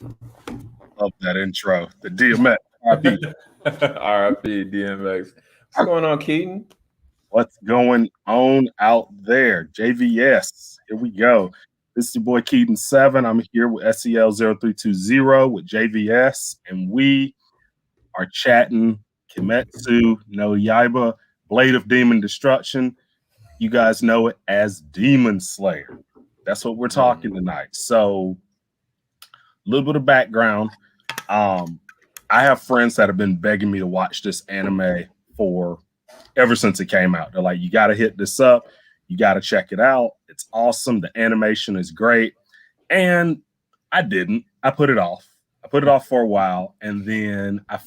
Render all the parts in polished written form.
Love that intro. The DMX. RP. RIP DMX. What's going on, Keaton? What's going on out there? JVS. Here we go. This is your boy Keaton 7. I'm here with SEL 0320 with JVS, and we are chatting Kimetsu no Yaiba, Blade of Demon Destruction. You guys know it as Demon Slayer. That's what we're talking tonight. So, a little bit of background. I have friends that have been begging me to watch this anime for ever since it came out. They're like, you got to hit this up. You got to check it out. It's awesome. The animation is great. And I didn't. I put it off. I put it off for a while. And then I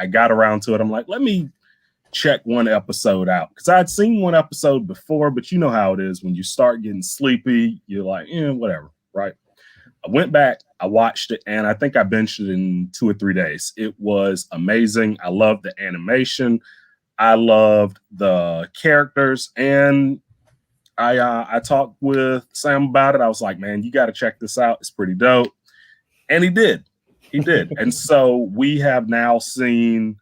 got around to it. I'm like, let me check one episode out. Because I'd seen one episode before, but you know how it is. When you start getting sleepy, you're like, whatever, right? I went back, I watched it, and I think I binged it in 2 or 3 days. It was amazing. I loved the animation. I loved the characters, and I talked with Sam about it. I was like, man, you got to check this out. It's pretty dope. And he did. And so we have now seen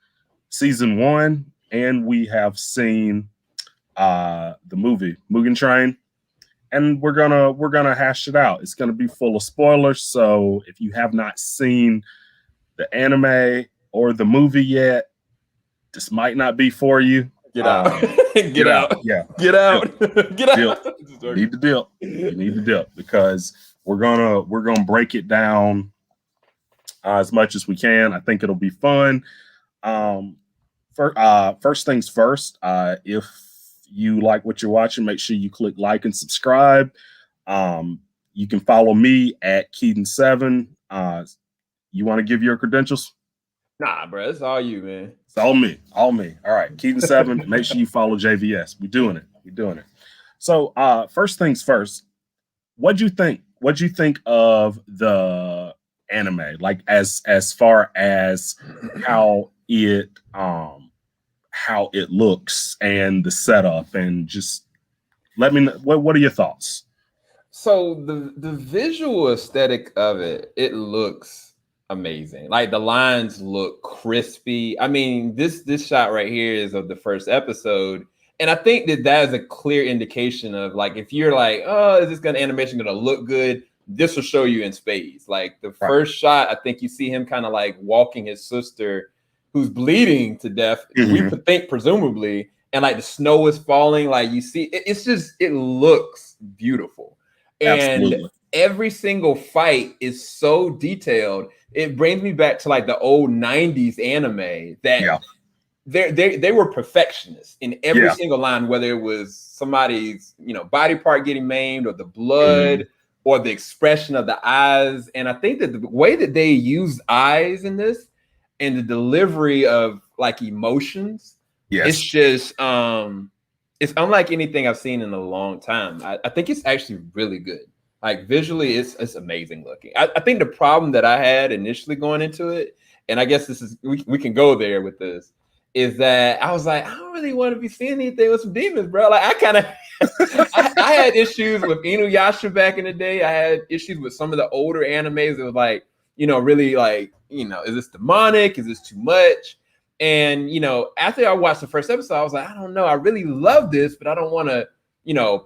season 1, and we have seen the movie Mugen Train. And we're gonna hash it out. It's gonna be full of spoilers. So if you have not seen the anime or the movie yet, this might not be for you. Get out. Get out. Yeah. Get out. Get out. You need to dip. You need to dip because we're gonna break it down as much as we can. I think it'll be fun. First things first, if you like what you're watching, make sure you click like and subscribe. You can follow me at Keaton7. You want to give your credentials? Nah, bro, it's all you, man. It's all me. All right, Keaton7. Make sure you follow JVS. We're doing it. So, first things first. What'd you think? What'd you think of the anime? Like as far as how it looks and the setup, and just let me know, what are your thoughts? So the visual aesthetic of it looks amazing. Like the lines look crispy. I mean, this shot right here is of the first episode, and I think that is a clear indication of, like, if you're like, oh, is this animation gonna look good? This will show you in spades. Like the first shot, I think you see him kind of like walking his sister, who's bleeding to death, we think presumably, and like the snow is falling, like you see, it looks beautiful. Absolutely. And every single fight is so detailed. It brings me back to like the old 90s anime that they were perfectionists in every single line, whether it was somebody's, body part getting maimed, or the blood, or the expression of the eyes. And I think that the way that they use eyes in this, and the delivery of like emotions, it's just it's unlike anything I've seen in a long time. I think it's actually really good. Like visually, it's amazing looking. I think the problem that I had initially going into it, and I guess we can go there with this, is that I was like, I don't really want to be seeing anything with some demons, bro. Like I kind of I had issues with Inuyasha back in the day. I had issues with some of the older animes that was like, really like, is this demonic? Is this too much? And, after I watched the first episode, I was like, I don't know. I really love this, but I don't want to,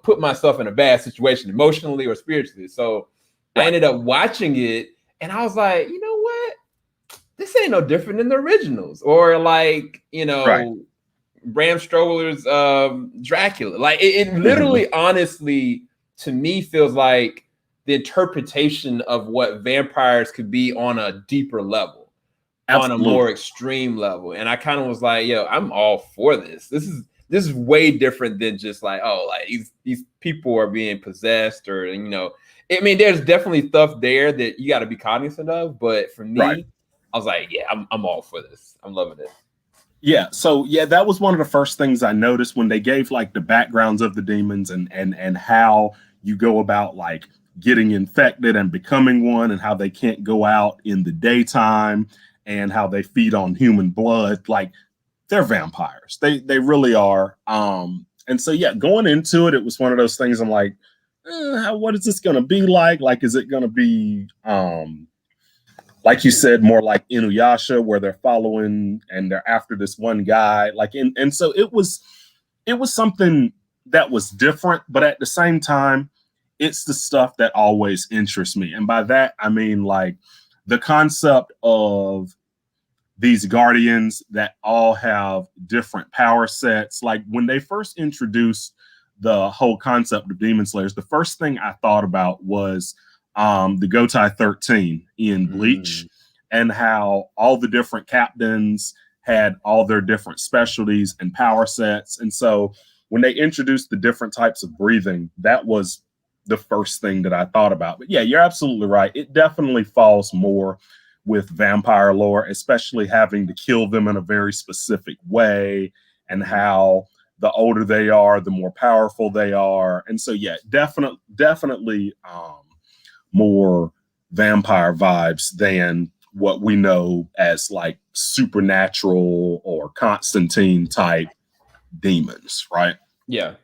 put myself in a bad situation emotionally or spiritually. So I ended up watching it, and I was like, you know what? This ain't no different than the originals, or like, Bram Stoker's Dracula. Like it literally, honestly, to me, feels like the interpretation of what vampires could be on a deeper level, on a more extreme level. And I kind of was like, yo, I'm all for this. This is way different than just like, oh, like these people are being possessed, or, I mean, there's definitely stuff there that you got to be cognizant of. But for me, I was like, yeah, I'm all for this. I'm loving it. Yeah. So that was one of the first things I noticed when they gave like the backgrounds of the demons and how you go about like getting infected and becoming one, and how they can't go out in the daytime, and how they feed on human blood. Like they're vampires. They really are. And so going into it, it was one of those things I'm like, what is this gonna be like? Like, is it gonna be like you said, more like Inuyasha, where they're following and they're after this one guy. Like, and so it was something that was different, but at the same time, it's the stuff that always interests me. And by that, I mean like the concept of these guardians that all have different power sets. Like when they first introduced the whole concept of Demon Slayers, the first thing I thought about was the Gotai 13 in Bleach, and how all the different captains had all their different specialties and power sets. And so when they introduced the different types of breathing, that was the first thing that I thought about. But yeah, you're absolutely right. It definitely falls more with vampire lore, especially having to kill them in a very specific way, and how the older they are, the more powerful they are. And so yeah, definitely more vampire vibes than what we know as like supernatural or Constantine type demons, right? Yeah.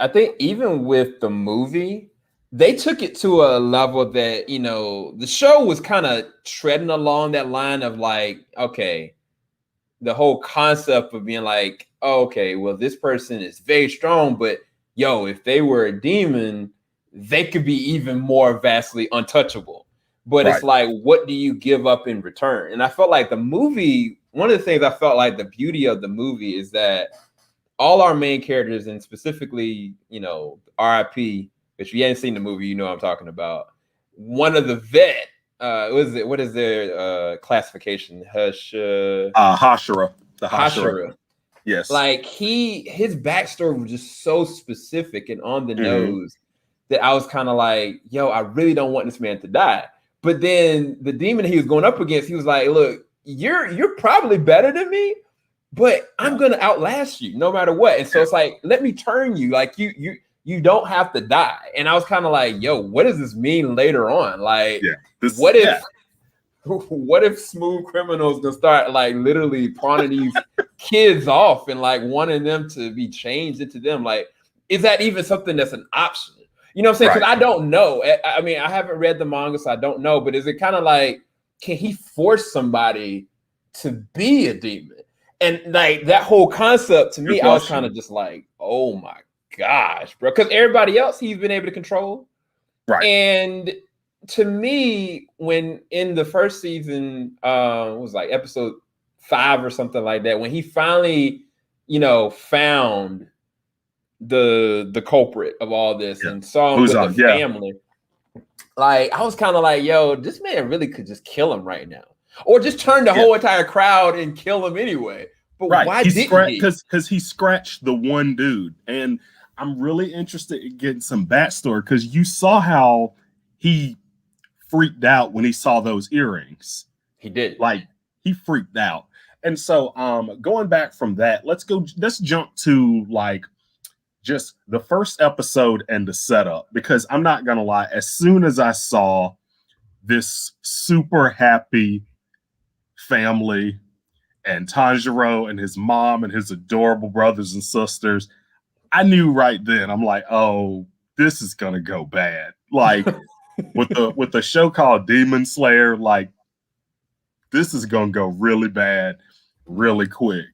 I think even with the movie, they took it to a level that, you know, the show was kind of treading along that line of like, okay, the whole concept of being like, oh, okay, well, this person is very strong, but yo, if they were a demon, they could be even more vastly untouchable. But It's like, what do you give up in return? And I felt like the movie, one of the things I felt like the beauty of the movie is that all our main characters, and specifically, you know, RIP, if you haven't seen the movie, you know what I'm talking about. One of the vet, what is their classification? Hashira. The Hashira. Yes. Like his backstory was just so specific and on the nose that I was kind of like, yo, I really don't want this man to die. But then the demon he was going up against, he was like, look, you're probably better than me, but I'm gonna outlast you no matter what. And so it's like, let me turn you. Like you don't have to die. And I was kind of like, yo, what does this mean later on? Like, what if smooth criminals gonna start like literally pawning these kids off and like wanting them to be changed into them? Like, is that even something that's an option? You know what I'm saying? Because I don't know. I mean, I haven't read the manga, so I don't know. But is it kind of like, can he force somebody to be a demon? And like that whole concept to me, I was kind of just like, oh my gosh, bro. Because everybody else he's been able to control. Right. And to me, when in the first season, it was like episode 5 or something like that, when he finally, you know, found the culprit of all this and saw him with the family, like I was kind of like, yo, this man really could just kill him right now, or just turn the whole entire crowd and kill him anyway. But why didn't he? Because he scratched the one dude. And I'm really interested in getting some backstory, because you saw how he freaked out when he saw those earrings. He did. Like, he freaked out. And so going back from that, let's jump to like just the first episode and the setup, because I'm not gonna lie, as soon as I saw this super happy family and Tanjiro and his mom and his adorable brothers and sisters, I knew right then, I'm like, oh, this is gonna go bad. Like with the show called Demon Slayer, like this is gonna go really bad really quick.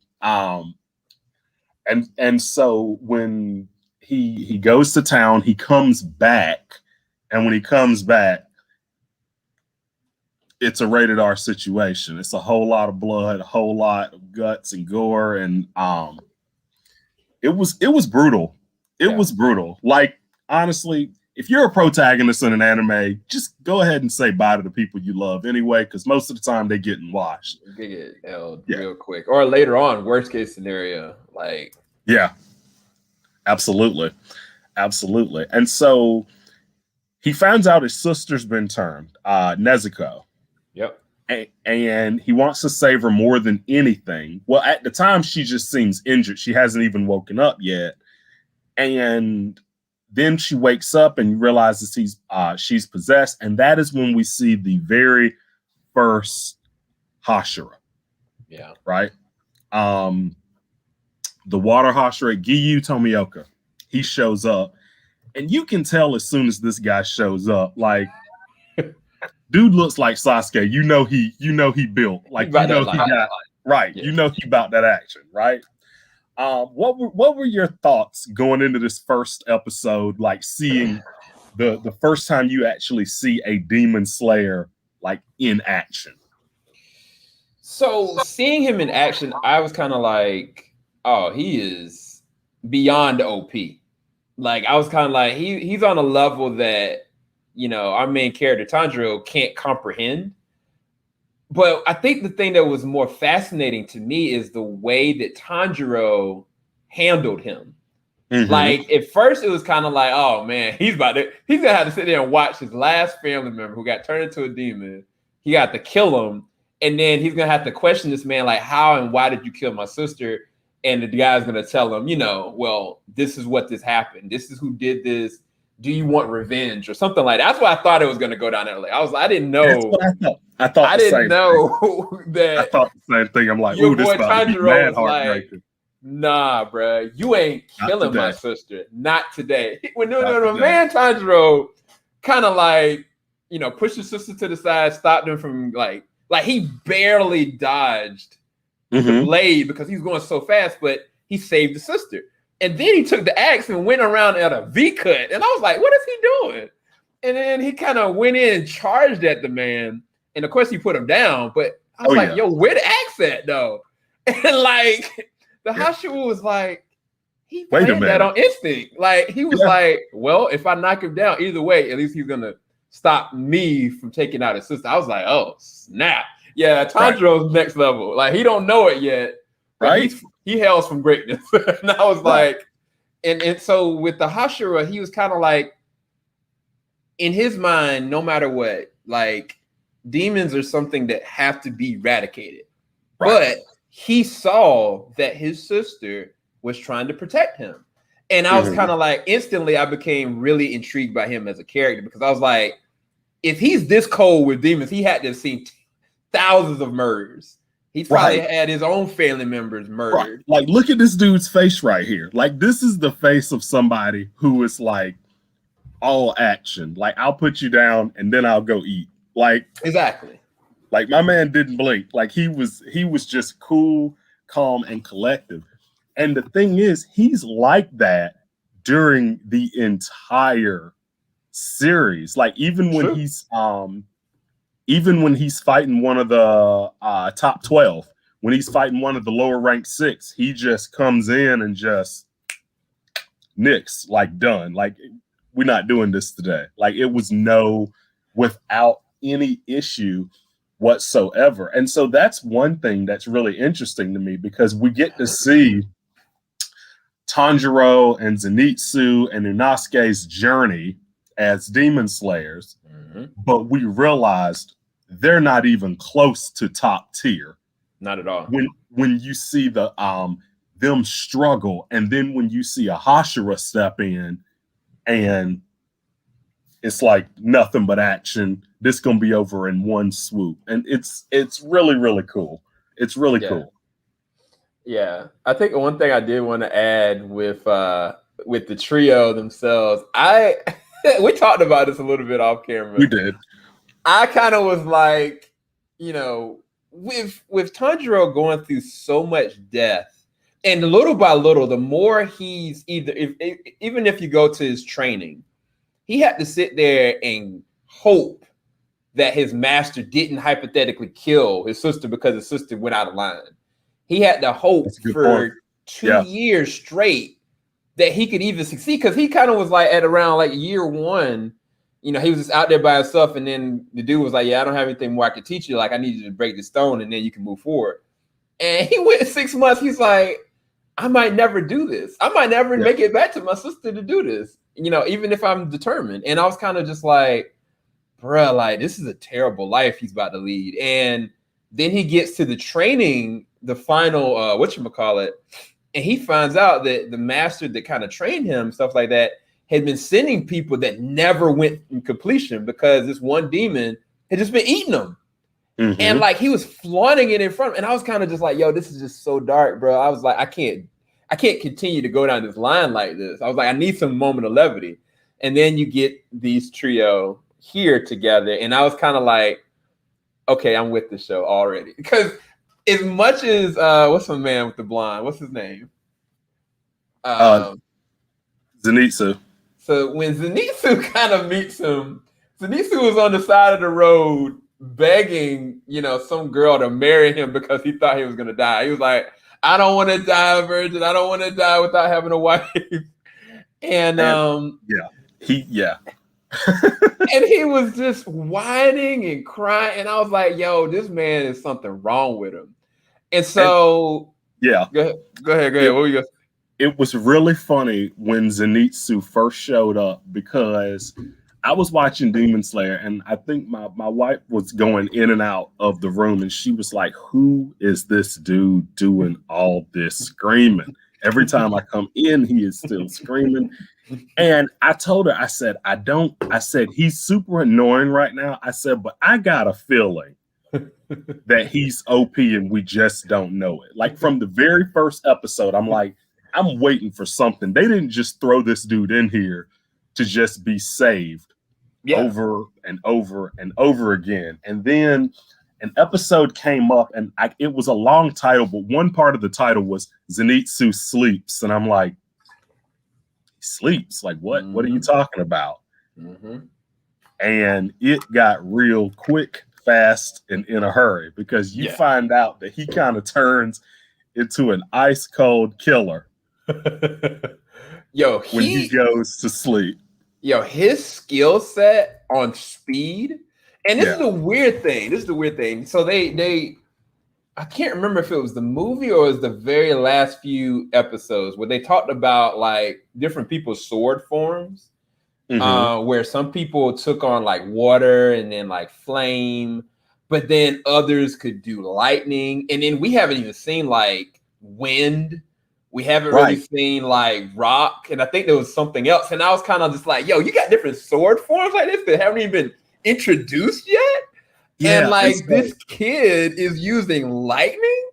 And so when he goes to town, he comes back, and when he comes back, it's a rated R situation. It's a whole lot of blood, a whole lot of guts and gore, and it was brutal. It was brutal. Like, honestly, if you're a protagonist in an anime, just go ahead and say bye to the people you love anyway, because most of the time they getting washed. They get held real quick. Or later on, worst case scenario, like. Yeah, absolutely. Absolutely. And so he finds out his sister's been turned, Nezuko. Yep. And he wants to save her more than anything. Well, at the time, she just seems injured. She hasn't even woken up yet. And then she wakes up and realizes she's possessed. And that is when we see the very first Hashira. Yeah. Right? The water Hashira, Giyu Tomioka. He shows up. And you can tell as soon as this guy shows up, like, dude looks like Sasuke. You know he built. Like, you know he got right. Yeah. You know he about that action, right? What were your thoughts going into this first episode, like seeing the first time you actually see a demon slayer like in action? So seeing him in action, I was kind of like, oh, he is beyond OP. Like, I was kind of like, he's on a level that, you know, our main character Tanjiro can't comprehend. But I think the thing that was more fascinating to me is the way that Tanjiro handled him. Mm-hmm. Like, at first it was kind of like, oh man, he's gonna have to sit there and watch his last family member who got turned into a demon. He got to kill him, and then he's gonna have to question this man, like, how and why did you kill my sister? And the guy's gonna tell him, you know, well, this is what this happened. This is who did this. Do you want revenge or something like that? That's why I thought it was gonna go down there. Like, I didn't know. That's what I thought. I didn't know that. I thought the same thing. I'm like, your ooh, this boy Tanjiro was like, heartbreaking. Nah, bro, you ain't killing my sister. Not today. When man Tanjiro kind of like, you know, pushed his sister to the side, stopped him from like he barely dodged the blade because he was going so fast, but he saved the sister. And then he took the axe and went around at a V cut. And I was like, what is he doing? And then he kind of went in and charged at the man. And of course he put him down, but I was like, yo, where the axe at though? And like the Hashira was like, he played that on instinct. Like he was like, well, if I knock him down, either way, at least he's gonna stop me from taking out his sister. I was like, oh snap. Yeah, Tanjiro's next level. Like he don't know it yet. Right. He hails from greatness. And I was like, and so with the Hashira, he was kind of like, in his mind, no matter what, like demons are something that have to be eradicated. Right. But he saw that his sister was trying to protect him. And I was kind of like, instantly, I became really intrigued by him as a character because I was like, if he's this cold with demons, he had to have seen thousands of murders. He's probably had his own family members murdered. Right. Like, look at this dude's face right here. Like, this is the face of somebody who is like all action. Like, I'll put you down and then I'll go eat. Like, exactly. Like, my man didn't blink. Like, he was just cool, calm, and collective. And the thing is, he's like that during the entire series. Like, even when he's fighting one of the top 12, when he's fighting one of the lower ranked 6, he just comes in and just nicks, like, done. Like, we're not doing this today. Like, it was without any issue whatsoever. And so that's one thing that's really interesting to me because we get to see Tanjiro and Zenitsu and Inosuke's journey as demon slayers, but we realized they're not even close to top tier. Not at all. When you see the them struggle, and then when you see a Hashira step in, and it's like nothing but action. This gonna be over in one swoop, and it's really, really cool. It's really cool. Yeah, I think one thing I did want to add with the trio themselves, we talked about this a little bit off camera. We did. I kind of was like, you know, with Tanjiro going through so much death, and little by little, the more he's even if you go to his training, he had to sit there and hope that his master didn't hypothetically kill his sister because his sister went out of line. He had to hope for 2 years straight that he could even succeed because he kind of was like at around like year 1, you know, he was just out there by himself, and then the dude was like, yeah, I don't have anything more I can teach you. Like, I need you to break the stone and then you can move forward. And he went 6 months. He's like, I might never do this. I might never make it back to my sister to do this, you know, even if I'm determined. And I was kind of just like, bruh, like, this is a terrible life he's about to lead. And then he gets to the training, the final, whatchamacallit, and he finds out that the master that kind of trained him, stuff like that, had been sending people that never went in completion because this one demon had just been eating them. And like he was flaunting it in front of him. And I was kind of just like, yo, this is just so dark, bro. I was like, I can't continue to go down this line like this. I was like, I need some moment of levity. And then you get these trio, here together, and I was kind of like, okay, I'm with the show already. Because as much as what's my man with the blonde? What's his name? Zenitsu. So when Zenitsu kind of meets him, Zenitsu was on the side of the road begging, some girl to marry him because he thought he was gonna die. He was like, I don't want to die a virgin. I don't want to die without having a wife. And and he was just whining and crying. And I was like, yo, this man is something wrong with him. And so go ahead. What were you gonna say? It was really funny when Zenitsu first showed up because I was watching Demon Slayer and I think my wife was going in and out of the room and she was like, who is this dude doing all this screaming? Every time I come in, he is still screaming. And I told her, I said, he's super annoying right now. I said, but I got a feeling that he's OP and we just don't know it. Like from the very first episode, I'm like, I'm waiting for something. They didn't just throw this dude in here to just be saved over and over and over again. And then an episode came up and it was a long title, but one part of the title was Zenitsu sleeps. And I'm like, sleeps? Like what? Mm-hmm. What are you talking about? Mm-hmm. And it got real quick, fast, and in a hurry because you find out that he kind of turns into an ice cold killer. When he goes to sleep. His skill set on speed, and this is the weird thing. So they I can't remember if it was the movie or it was the very last few episodes where they talked about like different people's sword forms, where some people took on like water and then like flame, but then others could do lightning, and then we haven't even seen like wind. We haven't really seen like rock, and I think there was something else. And I was kind of just like, yo, you got different sword forms like this that haven't even been introduced yet? Yeah, and like this kid is using lightning?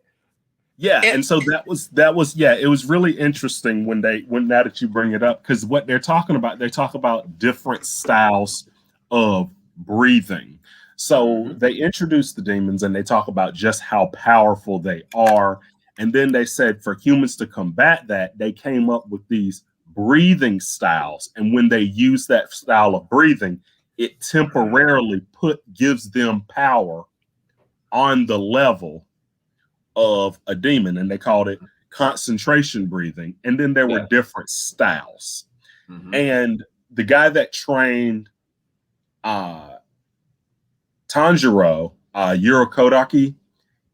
Yeah, and so that was it was really interesting when now that you bring it up, because what they talk about different styles of breathing. So they introduce the demons and they talk about just how powerful they are. And then they said for humans to combat that, they came up with these breathing styles. And when they use that style of breathing, it temporarily gives them power on the level of a demon. And they called it concentration breathing. And then there were different styles. Mm-hmm. And the guy that trained Tanjiro, Koyoharu Gotoge,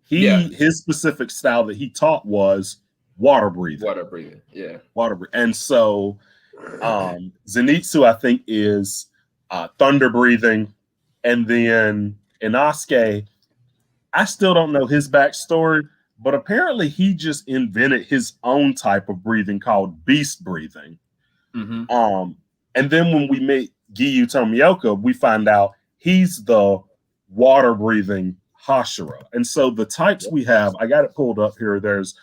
his specific style that he taught was water breathing. Water breathing. And so Zenitsu, I think, is thunder breathing. And then Inosuke, I still don't know his backstory, but apparently he just invented his own type of breathing called beast breathing. Mm-hmm. And then when we meet Giyu Tomioka, we find out he's the water breathing Hashira. And so the types we have, I got it pulled up here. There's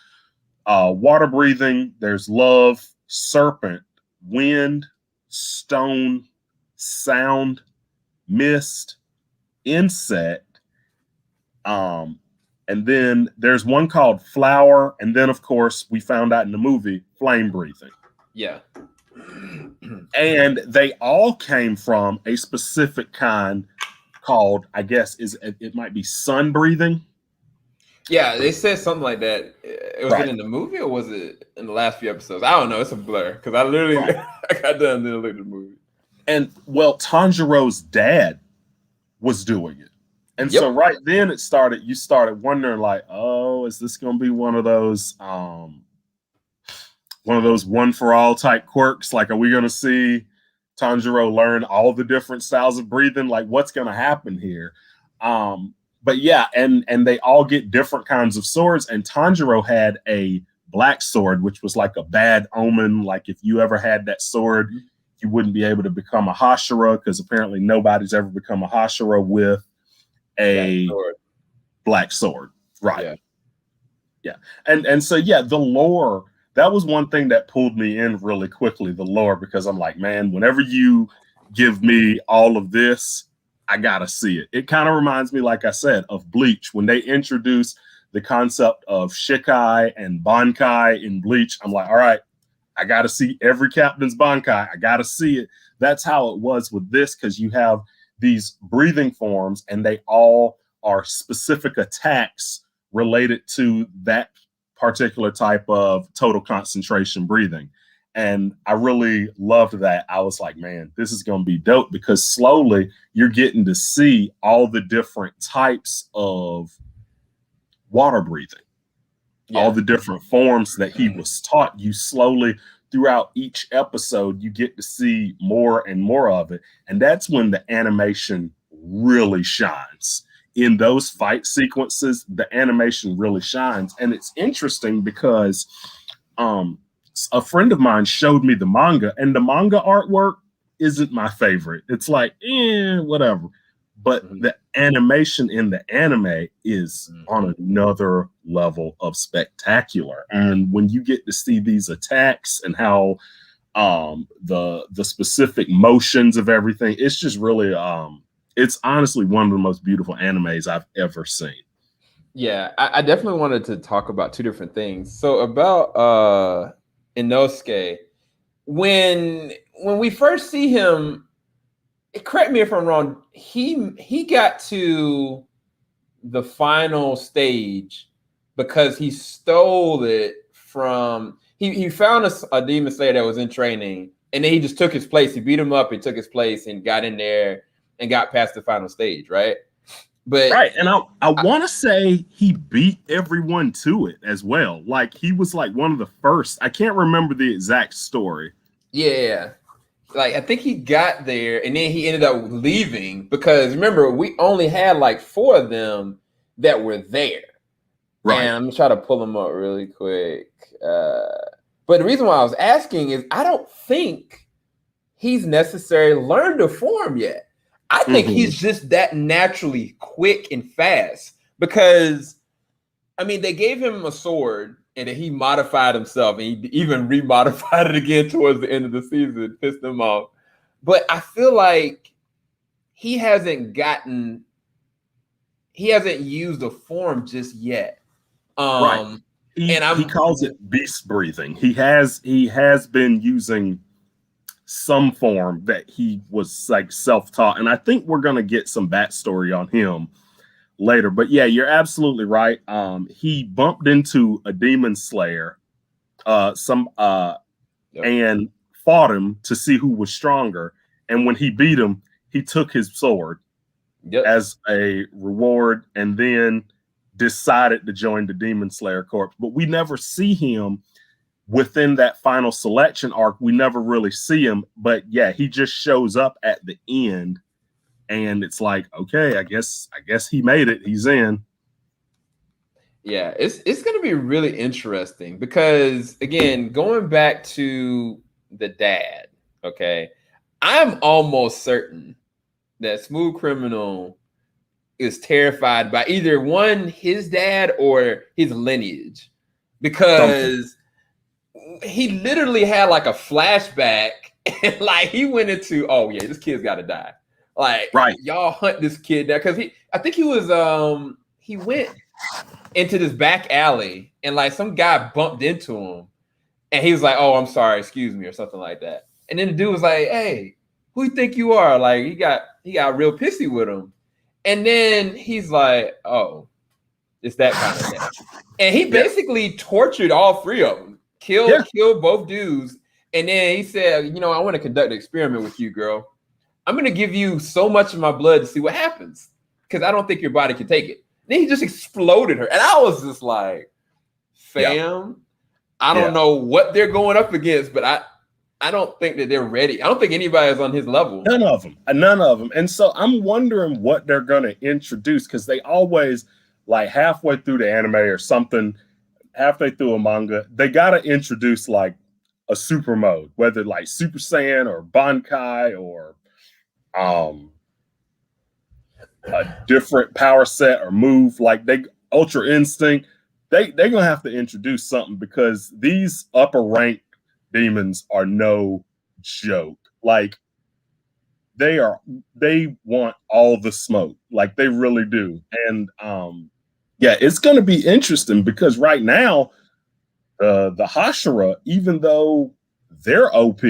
water breathing, there's love, serpent, wind, stone, sound, mist, insect, and then there's one called flower, and then of course we found out in the movie flame breathing. Yeah. And they all came from a specific kind called, I guess, it might be sun breathing. Yeah, they said something like that. Was it in the movie or was it in the last few episodes? I don't know. It's a blur because I literally I got done and then looked at the movie. And well, Tanjiro's dad was doing it. And so right then you started wondering like, oh, is this going to be one of those one for all type quirks? Like, are we going to see Tanjiro learn all the different styles of breathing? Like, what's going to happen here? But yeah, and they all get different kinds of swords. And Tanjiro had a black sword, which was like a bad omen. Like if you ever had that sword, you wouldn't be able to become a Hashira, because apparently nobody's ever become a Hashira with a black sword. Right. Yeah. And so, yeah, the lore, that was one thing that pulled me in really quickly, the lore, because I'm like, man, whenever you give me all of this, I gotta see it. It kind of reminds me, like I said, of Bleach when they introduced the concept of Shikai and Bankai in Bleach. I'm like, all right, I got to see every captain's Bankai. I got to see it. That's how it was with this, because you have these breathing forms and they all are specific attacks related to that particular type of total concentration breathing. And I really loved that. I was like, man, this is going to be dope, because slowly you're getting to see all the different types of water breathing, all the different forms that he was taught. You slowly, throughout each episode, you get to see more and more of it. And that's when the animation really shines. In those fight sequences, the animation really shines. And it's interesting because a friend of mine showed me the manga, and the manga artwork isn't my favorite. It's like, whatever. But the animation in the anime is on another level of spectacular. And when you get to see these attacks and how the specific motions of everything, it's just really it's honestly one of the most beautiful animes I've ever seen. Yeah, I definitely wanted to talk about two different things. So about Inosuke, when we first see him, correct me if I'm wrong, he got to the final stage because he stole it from, he found a demon slayer that was in training, and then he just took his place. He beat him up, he took his place and got in there and got past the final stage, right? But right, and I want to say he beat everyone to it as well. Like, he was like one of the first. I can't remember the exact story. Yeah. Like, I think he got there and then he ended up leaving, because remember, we only had like 4 of them that were there. Right. And I'm gonna try to pull them up really quick. But the reason why I was asking is I don't think he's necessarily learned the form yet. I think he's just that naturally quick and fast, because, I mean, they gave him a sword and then he modified himself, and he even remodified it again towards the end of the season, pissed him off. But I feel like he hasn't used the form just yet. Right. He calls it beast breathing. He has been using some form that he was like self-taught, and I think we're gonna get some backstory on him later. But yeah, you're absolutely right. He bumped into a demon slayer, and fought him to see who was stronger. And when he beat him, he took his sword as a reward, and then decided to join the Demon Slayer Corps. But we never see him within that final selection arc. We never really see him. But yeah, he just shows up at the end, and it's like, okay, I guess he made it. He's in. Yeah, it's going to be really interesting, because, again, going back to the dad, okay, I'm almost certain that Smooth Criminal is terrified by either his dad or his lineage, because he literally had like a flashback and like he went into, oh yeah, this kid's got to die. Like, right, y'all hunt this kid down, because I think he went into this back alley and like some guy bumped into him and he was like, oh, I'm sorry, excuse me, or something like that. And then the dude was like, hey, who you think you are? Like, he got real pissy with him. And then he's like, oh, it's that kind of thing. And he basically tortured all 3 of them, killed both dudes. And then he said, I want to conduct an experiment with you, girl. I'm going to give you so much of my blood to see what happens, because I don't think your body can take it. Then he just exploded her. And I was just like, fam, I don't know what they're going up against, but I don't think that they're ready. I don't think anybody is on his level. None of them. And so I'm wondering what they're going to introduce, because they always, like, halfway through the anime or something, halfway through a manga, they got to introduce like a super mode, whether like Super Saiyan or Bankai or a different power set or move, like Ultra Instinct. They're gonna have to introduce something, because these upper rank demons are no joke. Like, they want all the smoke, like they really do. And yeah, it's going to be interesting because right now the Hashira, even though they're OP,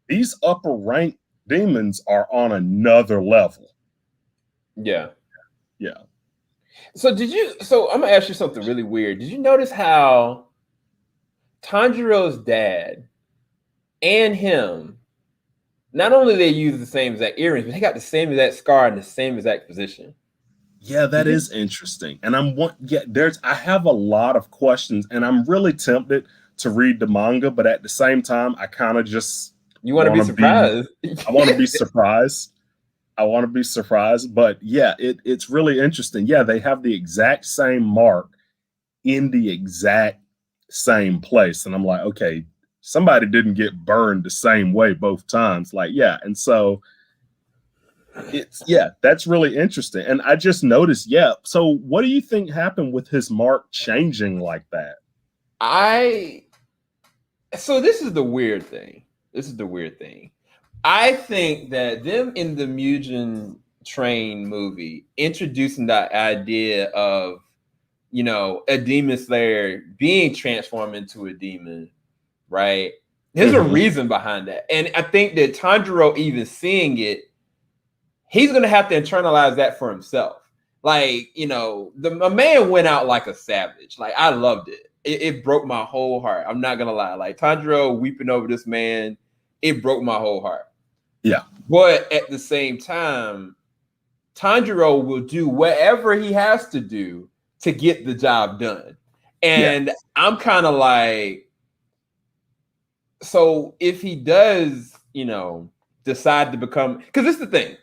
these upper rank demons are on another level. Yeah. Yeah. So I'm gonna ask you something really weird. Did you notice how Tanjiro's dad and him, not only they use the same exact earrings, but they got the same exact scar in the same exact position? Yeah, that is interesting. And I have a lot of questions, and I'm really tempted to read the manga, but at the same time, I kind of just you want to be surprised. I want to be surprised. I want to be surprised. But yeah, it's really interesting. Yeah, they have the exact same mark in the exact same place. And I'm like, okay, somebody didn't get burned the same way both times. Like, yeah. And so that's really interesting. And I just noticed, so what do you think happened with his mark changing like that? So this is the weird thing. I think that them in the Mugen Train movie introducing that idea of, a demon slayer being transformed into a demon, right? There's a reason behind that. And I think that Tanjiro even seeing it, he's going to have to internalize that for himself. Like, a man went out like a savage. Like, I loved it. It broke my whole heart. I'm not going to lie. Like, Tanjiro weeping over this man, it broke my whole heart. Yeah. But at the same time, Tanjiro will do whatever he has to do to get the job done. And I'm kind of like, so if he does, decide to become, because this is the thing,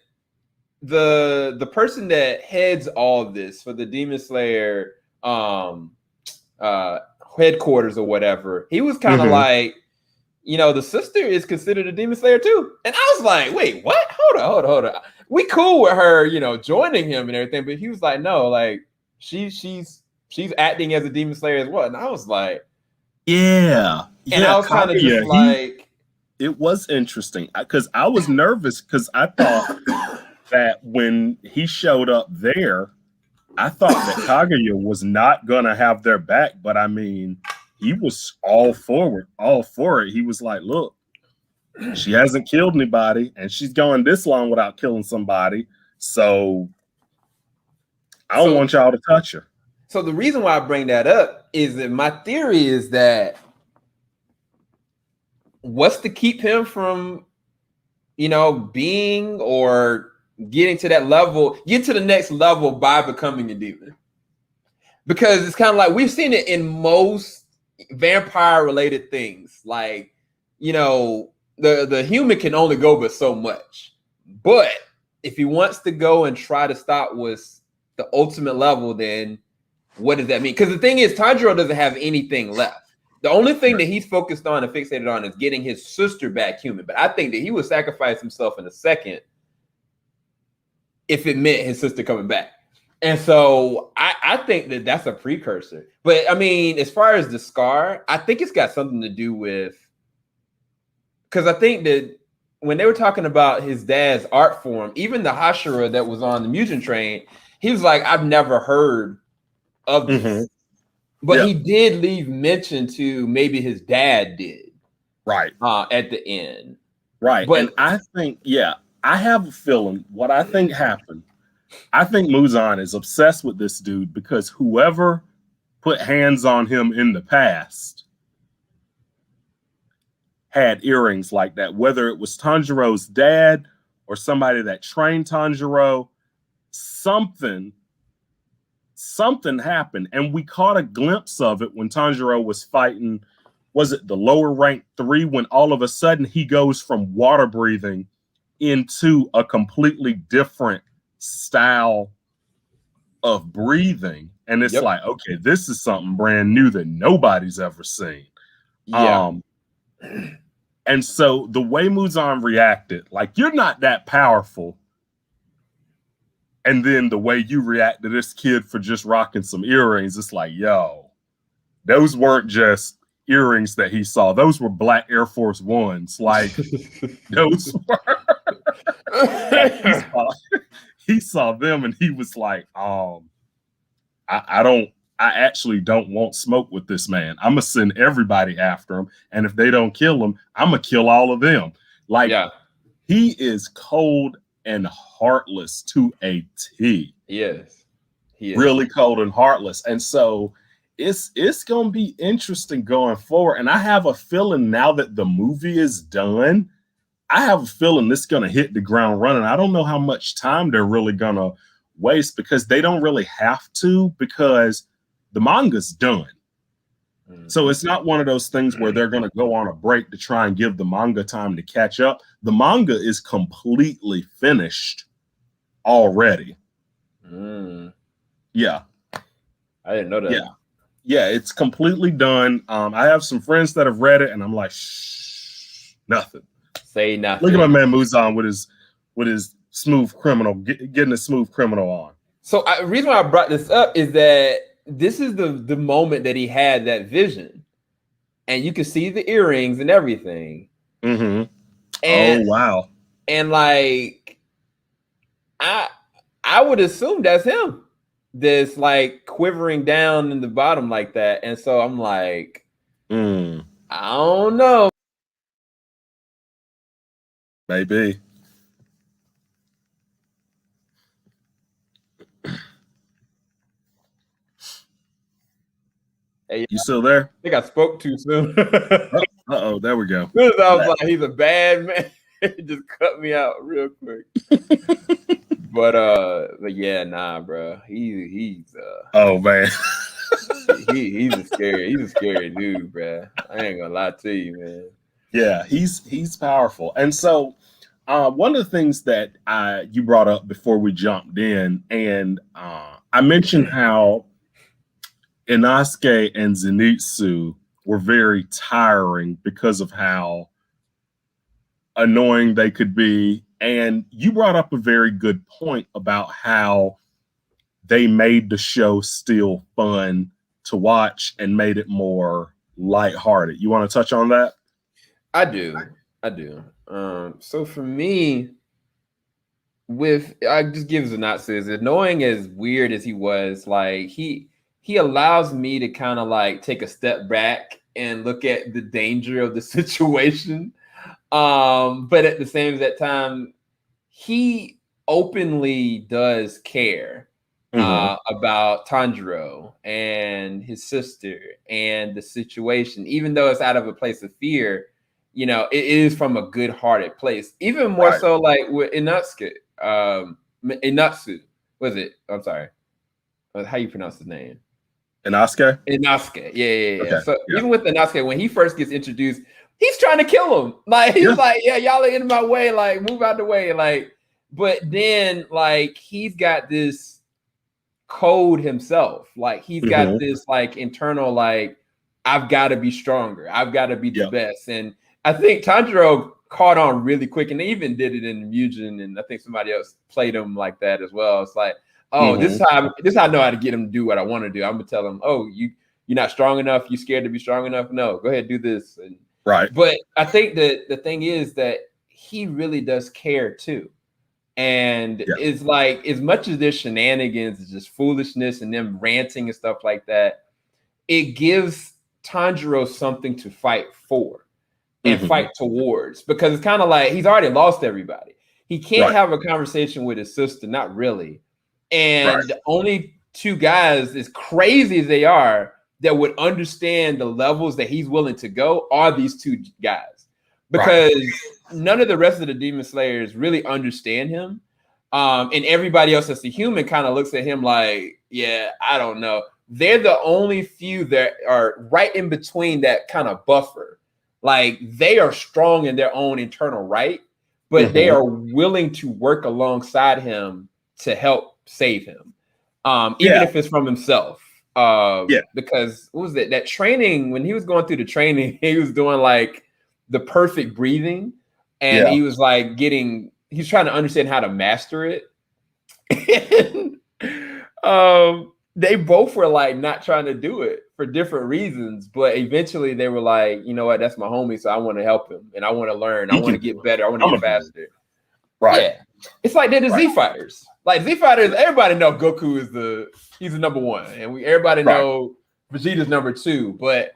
the person that heads all of this for the Demon Slayer headquarters or whatever, he was kind of like, the sister is considered a Demon Slayer too. And I was like, wait, what? Hold on. We cool with her, joining him and everything, but he was like, no, like she's acting as a Demon Slayer as well. And I was like, yeah. And I was kind of just like, it was interesting because I was nervous because I thought that when he showed up there, I thought that Kaguya was not gonna have their back, but I mean, he was all for it. He was like, look, she hasn't killed anybody, and she's going this long without killing somebody, so I don't want y'all to touch her. So the reason why I bring that up is that my theory is that what's to keep him from, being or getting to that level, get to the next level by becoming a demon. Because it's kind of like we've seen it in most vampire related things. Like, the human can only go but so much. But if he wants to go and try to stop what's the ultimate level, then what does that mean? Because the thing is, Tanjiro doesn't have anything left. The only thing that he's focused on and fixated on is getting his sister back human. But I think that he would sacrifice himself in a second if it meant his sister coming back. And so I think that that's a precursor. But I mean, as far as the scar, I think it's got something to do with, because I think that when they were talking about his dad's art form, even the Hashira that was on the Mugen Train, he was like, I've never heard of this. But he did leave mention to maybe his dad did. Right. At the end. Right. But, and I think, I have a feeling what I think happened. I think Muzan is obsessed with this dude because whoever put hands on him in the past had earrings like that, whether it was Tanjiro's dad or somebody that trained Tanjiro, something happened. And we caught a glimpse of it when Tanjiro was fighting, was it the lower rank 3, when all of a sudden he goes from water breathing into a completely different style of breathing. And it's like, okay, this is something brand new that nobody's ever seen. And so the way Muzan reacted, like, you're not that powerful. And then the way you react to this kid for just rocking some earrings, it's like, yo, those weren't just earrings that he saw. Those were black Air Force Ones. Like those were. he saw them and he was like, I actually don't want smoke with this man. I'm gonna send everybody after him, and if they don't kill him, I'm gonna kill all of them. Like, he is cold and heartless to a T. Yes, he is really cold and heartless, and so it's gonna be interesting going forward. And I have a feeling now that the movie is done, I have a feeling this is gonna hit the ground running. I don't know how much time they're really gonna waste because they don't really have to, because the manga's done. So it's not one of those things where they're going to go on a break to try and give the manga time to catch up. The manga is completely finished already. Yeah. I didn't know that. Yeah, it's completely done. I have some friends that have read it, and I'm like, shh, nothing. Say nothing. Look at my man Mugan with his smooth criminal, getting a smooth criminal on. So the reason why I brought this up is that this is the moment that he had that vision, and you can see the earrings and everything. And, oh wow! And like, I would assume that's him. This like quivering down in the bottom like that, and so I'm like, I don't know. Maybe. Hey, you still there? I think I spoke too soon. Uh-oh, there we go. I was like, he's a bad man. He just cut me out real quick. But yeah, nah, bro. He's oh man. he's a scary dude, bro. I ain't gonna lie to you, man. Yeah, he's powerful. And so one of the things that you brought up before we jumped in, and I mentioned how Inosuke and Zenitsu were very tiring because of how annoying they could be. And you brought up a very good point about how they made the show still fun to watch and made it more lighthearted. You want to touch on that? I do. So for me, I just give Zenitsu, as annoying as weird as he was, like he allows me to kind of like take a step back and look at the danger of the situation. But at the same time, he openly does care about Tanjiro and his sister and the situation, even though it's out of a place of fear. You know, it is from a good-hearted place. Even more so, like with Inosuke, Inatsu, was it? I'm sorry, how you pronounce his name? Inosuke? Inosuke, yeah. Okay, so even with Inosuke, when he first gets introduced, he's trying to kill him. Like he's like, yeah, y'all are in my way. Like move out the way. Like, but then like he's got this code himself. Like he's got this like internal like, I've got to be stronger. I've got to be the best. And I think Tanjiro caught on really quick, and they even did it in Mugen, and I think somebody else played him like that as well. It's like, oh, this is how I know how to get him to do what I want to do. I'm gonna tell him, oh, you're not strong enough. You scared to be strong enough? No, go ahead, do this. And, but I think that the thing is that he really does care too. And it's like, as much as there's shenanigans, it's just foolishness and them ranting and stuff like that, it gives Tanjiro something to fight for and fight towards, because it's kind of like he's already lost everybody. He can't have a conversation with his sister, not really. And the only two guys, as crazy as they are, that would understand the levels that he's willing to go are these two guys, because none of the rest of the Demon Slayers really understand him. And everybody else that's a human kind of looks at him like, yeah, I don't know. They're the only few that are right in between that kind of buffer. Like they are strong in their own internal right, but they are willing to work alongside him to help save him. Even if it's from himself. Because what was it? That training, when he was going through the training, he was doing like the perfect breathing, and he was like he's trying to understand how to master it. And they both were like not trying to do it for different reasons, but eventually they were like, you know what, that's my homie, so I want to help him and I want to learn, I want to get better, I want to get faster. Right. Yeah. It's like they're the Z Fighters. Like Z Fighters, everybody know Goku is he's the number one, and everybody know Vegeta's number two, but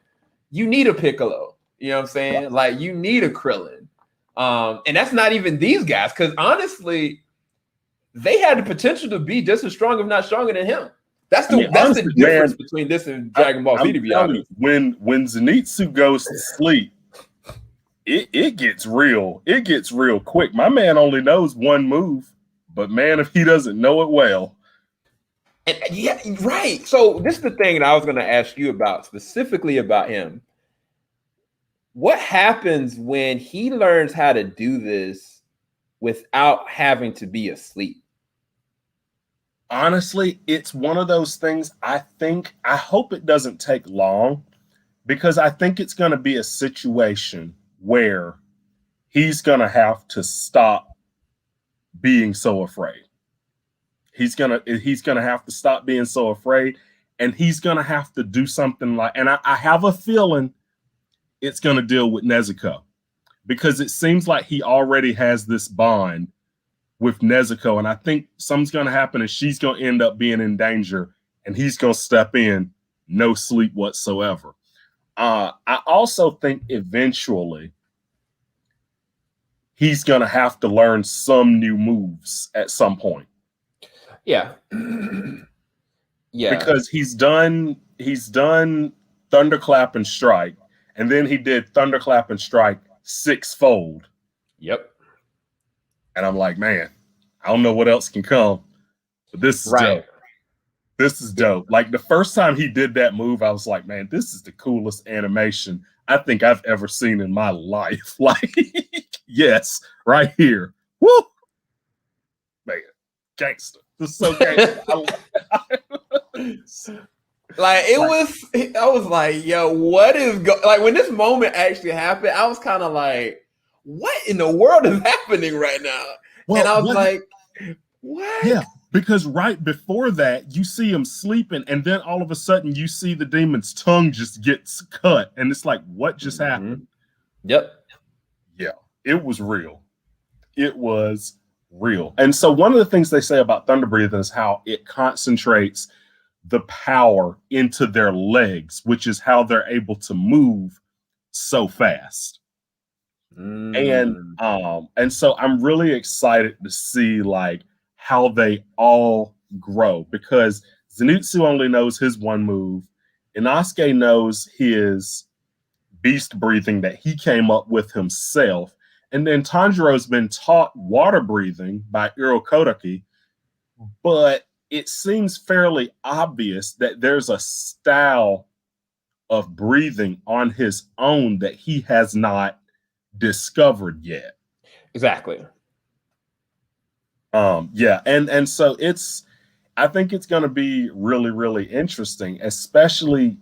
you need a Piccolo. You know what I'm saying? Like you need a Krillin. And that's not even these guys, because honestly, they had the potential to be just as strong, if not stronger than him. That's the difference between this and Dragon Ball Z, to be honest. When Zenitsu goes to sleep, it gets real. It gets real quick. My man only knows one move, but man, if he doesn't know it well. And yeah, right. So this is the thing that I was going to ask you about, specifically about him. What happens when he learns how to do this without having to be asleep? Honestly, it's one of those things. I hope it doesn't take long, because I think it's going to be a situation where he's going to have to stop being so afraid. He's going to have to stop being so afraid, and he's going to have to do something like, and I have a feeling it's going to deal with Nezuko, because it seems like he already has this bond with Nezuko, and I think something's going to happen and she's going to end up being in danger and he's going to step in, no sleep whatsoever. I also think eventually he's going to have to learn some new moves at some point. Yeah. Yeah. Because he's done Thunderclap and Strike, and then he did Thunderclap and Strike sixfold. Yep. And I'm like, man, I don't know what else can come, but this is dope. This is dope. Like the first time he did that move, I was like, man, this is the coolest animation I think I've ever seen in my life. Like, yes, right here. Woo! Man, gangster. This is so gangster. I was like, yo, what is like when this moment actually happened, I was kind of like, what in the world is happening right now? Well, and I was like, what? Yeah, because right before that, you see him sleeping, and then all of a sudden you see the demon's tongue just gets cut, and it's like, what just happened? Yep. Yeah, it was real. It was real. And so one of the things they say about thunder breathing is how it concentrates the power into their legs, which is how they're able to move so fast. And so I'm really excited to see like how they all grow, because Zenitsu only knows his one move. Inosuke knows his beast breathing that he came up with himself. And then Tanjiro's been taught water breathing by Irokodaki, but it seems fairly obvious that there's a style of breathing on his own that he has not discovered yet. Exactly. Yeah, and so I think it's going to be really, really interesting, especially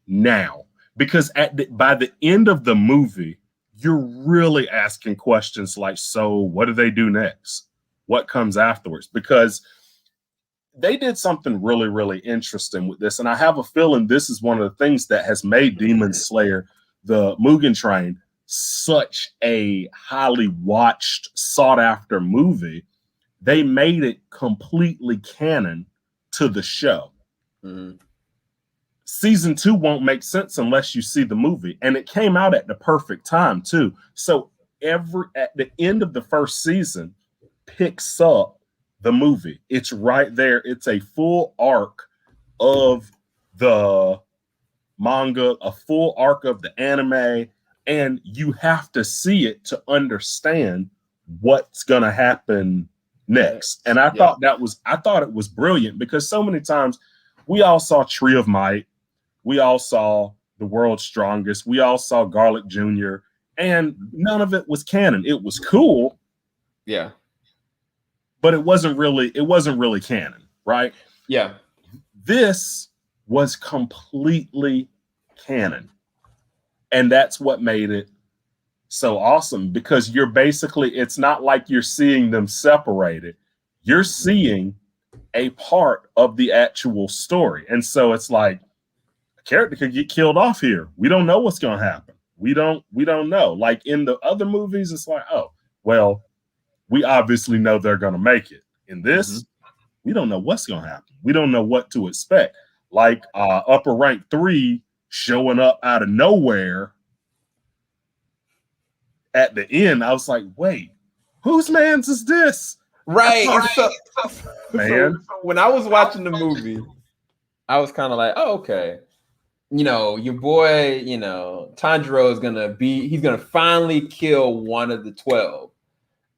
now, because by the end of the movie, you're really asking questions like, so what do they do next? What comes afterwards? Because they did something really, really interesting with this. And I have a feeling this is one of the things that has made Demon Slayer, the Mugen Train, such a highly watched, sought after movie. They made it completely canon to the show. Mm-hmm. Season 2 won't make sense unless you see the movie. And it came out at the perfect time too. So at the end of the first season picks up the movie. It's right there. It's a full arc of the manga, a full arc of the anime, and you have to see it to understand what's going to happen next. And I thought it was brilliant, because so many times we all saw Tree of Might, we all saw The World's Strongest, we all saw Garlic Jr., and none of it was canon. It was cool. Yeah. But it wasn't really canon, right? Yeah. This was completely canon. And that's what made it so awesome, because it's not like you're seeing them separated. You're seeing a part of the actual story. And so it's like a character could get killed off here. We don't know what's going to happen. We don't know. Like in the other movies, it's like, oh, well, we obviously know they're going to make it. In this, we don't know what's going to happen. We don't know what to expect. Like Upper Rank 3 showing up out of nowhere at the end. I was like, wait, whose man's is this? Right. So man. When I was watching the movie, I was kind of like, oh, okay. You know, your boy, you know, Tanjiro is he's gonna finally kill one of the 12.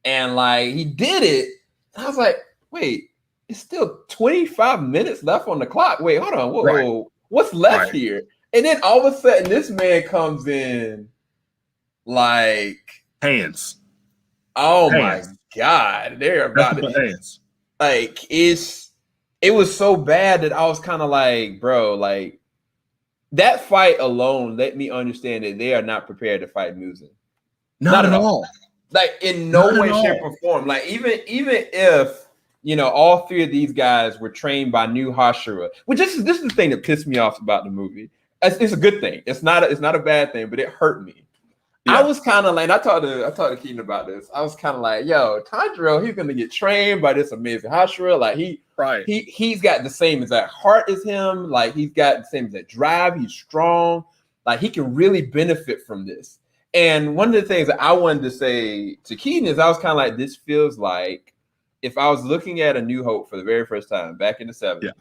And like he did it. I was like, wait, it's still 25 minutes left on the clock. Wait, hold on. Whoa, what's left here? And then all of a sudden, this man comes in like hands. Oh my God, they're about to hands. Like it was so bad that I was kind of like, bro, like that fight alone let me understand that they are not prepared to fight Mugen. Not at all. Like in no way, shape, or form. Like even if you know all three of these guys were trained by new Hashira, which this is the thing that pissed me off about the movie. It's a good thing. It's not a bad thing, but it hurt me. Yeah. I was kind of like, I talked to Keaton about this. I was kind of like, yo, Tanjiro, he's gonna get trained by this amazing Hashira. Like he's got the same exact heart as him. Like he's got the same exact drive. He's strong. Like he can really benefit from this. And one of the things that I wanted to say to Keaton is I was kind of like, this feels like if I was looking at A New Hope for the very first time back in the 70s,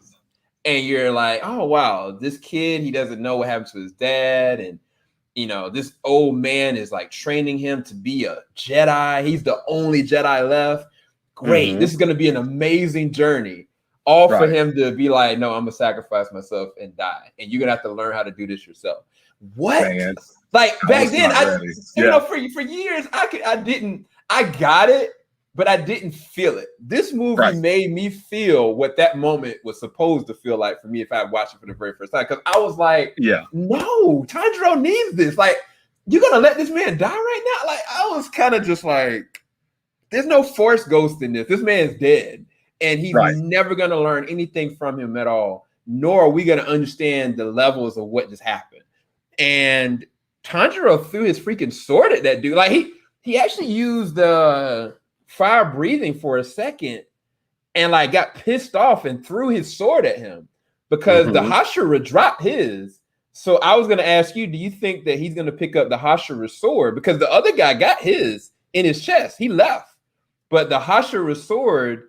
and you're like, oh wow, this kid, he doesn't know what happened to his dad, and you know, this old man is like training him to be a Jedi. He's the only Jedi left. Great. This is going to be an amazing journey. All for him to be like, no, I'm going to sacrifice myself and die. And you're going to have to learn how to do this yourself. What? Man, like back then, you know, for years, I got it, but I didn't feel it. This movie made me feel what that moment was supposed to feel like for me if I watched it for the very first time. Because I was like, no, Tanjiro needs this. Like, you're going to let this man die right now? Like, I was kind of just like, there's no Force Ghost in this. This man's dead. And he's never going to learn anything from him at all. Nor are we going to understand the levels of what just happened. And Tanjiro threw his freaking sword at that dude. Like, he actually used the fire breathing for a second and like got pissed off and threw his sword at him because the Hashira dropped his. So I was going to ask you, do you think that he's going to pick up the Hashira sword? Because the other guy got his in his chest. He left. But the Hashira sword,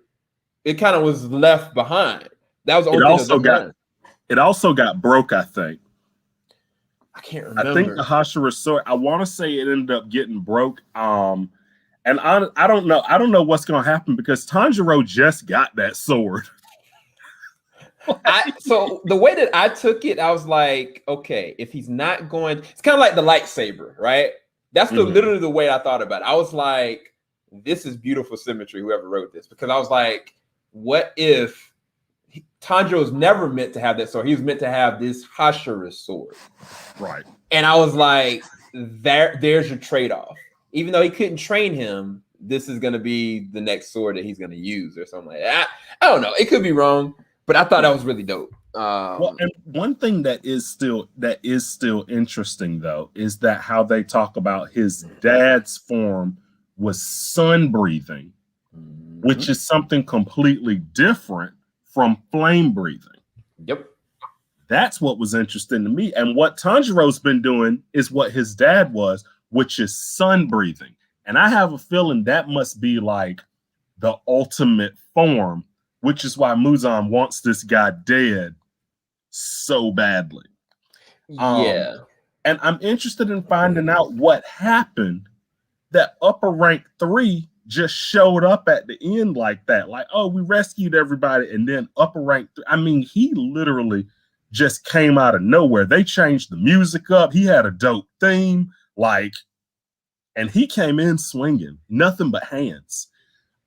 it kind of was left behind. That was the only thing. It also got broke, I think. I can't remember. I think the Hashira sword, I want to say it ended up getting broke. And I don't know. I don't know what's going to happen because Tanjiro just got that sword. So the way that I took it, I was like, okay, if he's not going, it's kind of like the lightsaber, right? That's literally the way I thought about it. I was like, this is beautiful symmetry, whoever wrote this, because I was like, what if Tanjiro's never meant to have that sword? He was meant to have this Hashira sword. Right. And I was like, there's your trade-off. Even though he couldn't train him, this is going to be the next sword that he's going to use or something like that. I don't know. It could be wrong, but I thought that was really dope. Well, and one thing that is still interesting, though, is that how they talk about his dad's form was sun breathing, which is something completely different from flame breathing. Yep. That's what was interesting to me. And what Tanjiro's been doing is what his dad was, which is sun breathing. And I have a feeling that must be like the ultimate form, which is why Muzan wants this guy dead so badly. Yeah. And I'm interested in finding out what happened that Upper Rank 3 just showed up at the end like that. Like, oh, we rescued everybody. And then Upper Rank 3, I mean, he literally just came out of nowhere. They changed the music up. He had a dope theme, like, and he came in swinging, nothing but hands.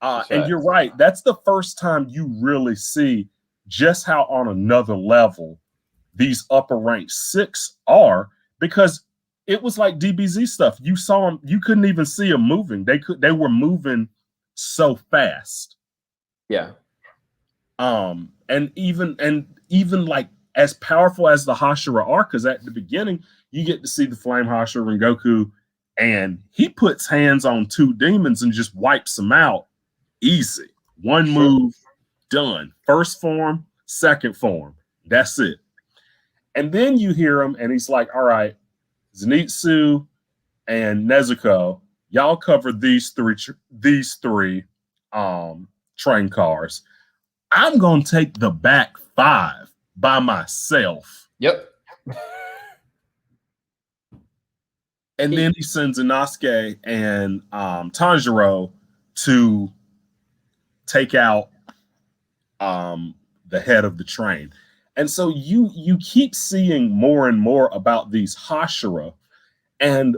And you're right. That's the first time you really see just how on another level these Upper Rank 6 are, because it was like DBZ stuff. You saw them, you couldn't even see them moving. They were moving so fast. Yeah. And even like as powerful as the Hashira are, because at the beginning you get to see the Flame Hashira Rengoku, and he puts hands on two demons and just wipes them out easy. One move, done. First form, second form. That's it. And then you hear him, and he's like, "All right, Zenitsu and Nezuko, y'all cover these three train cars. I'm gonna take the back 5 by myself." Yep. And then he sends Inosuke and Tanjiro to take out the head of the train. And so you keep seeing more and more about these Hashira. And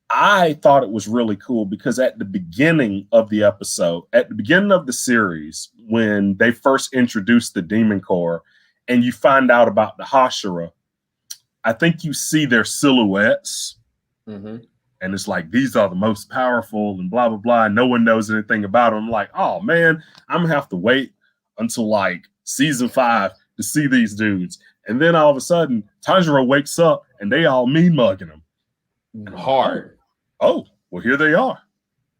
I thought it was really cool because at the beginning of the episode, at the beginning of the series, when they first introduced the Demon Corps and you find out about the Hashira, I think you see their silhouettes. Mm-hmm. And it's like, these are the most powerful and blah, blah, blah. And no one knows anything about them. I'm like, oh, man, I'm going to have to wait until like season 5 to see these dudes. And then all of a sudden, Tanjiro wakes up and they all mean mugging him. Hard. Oh, well, here they are.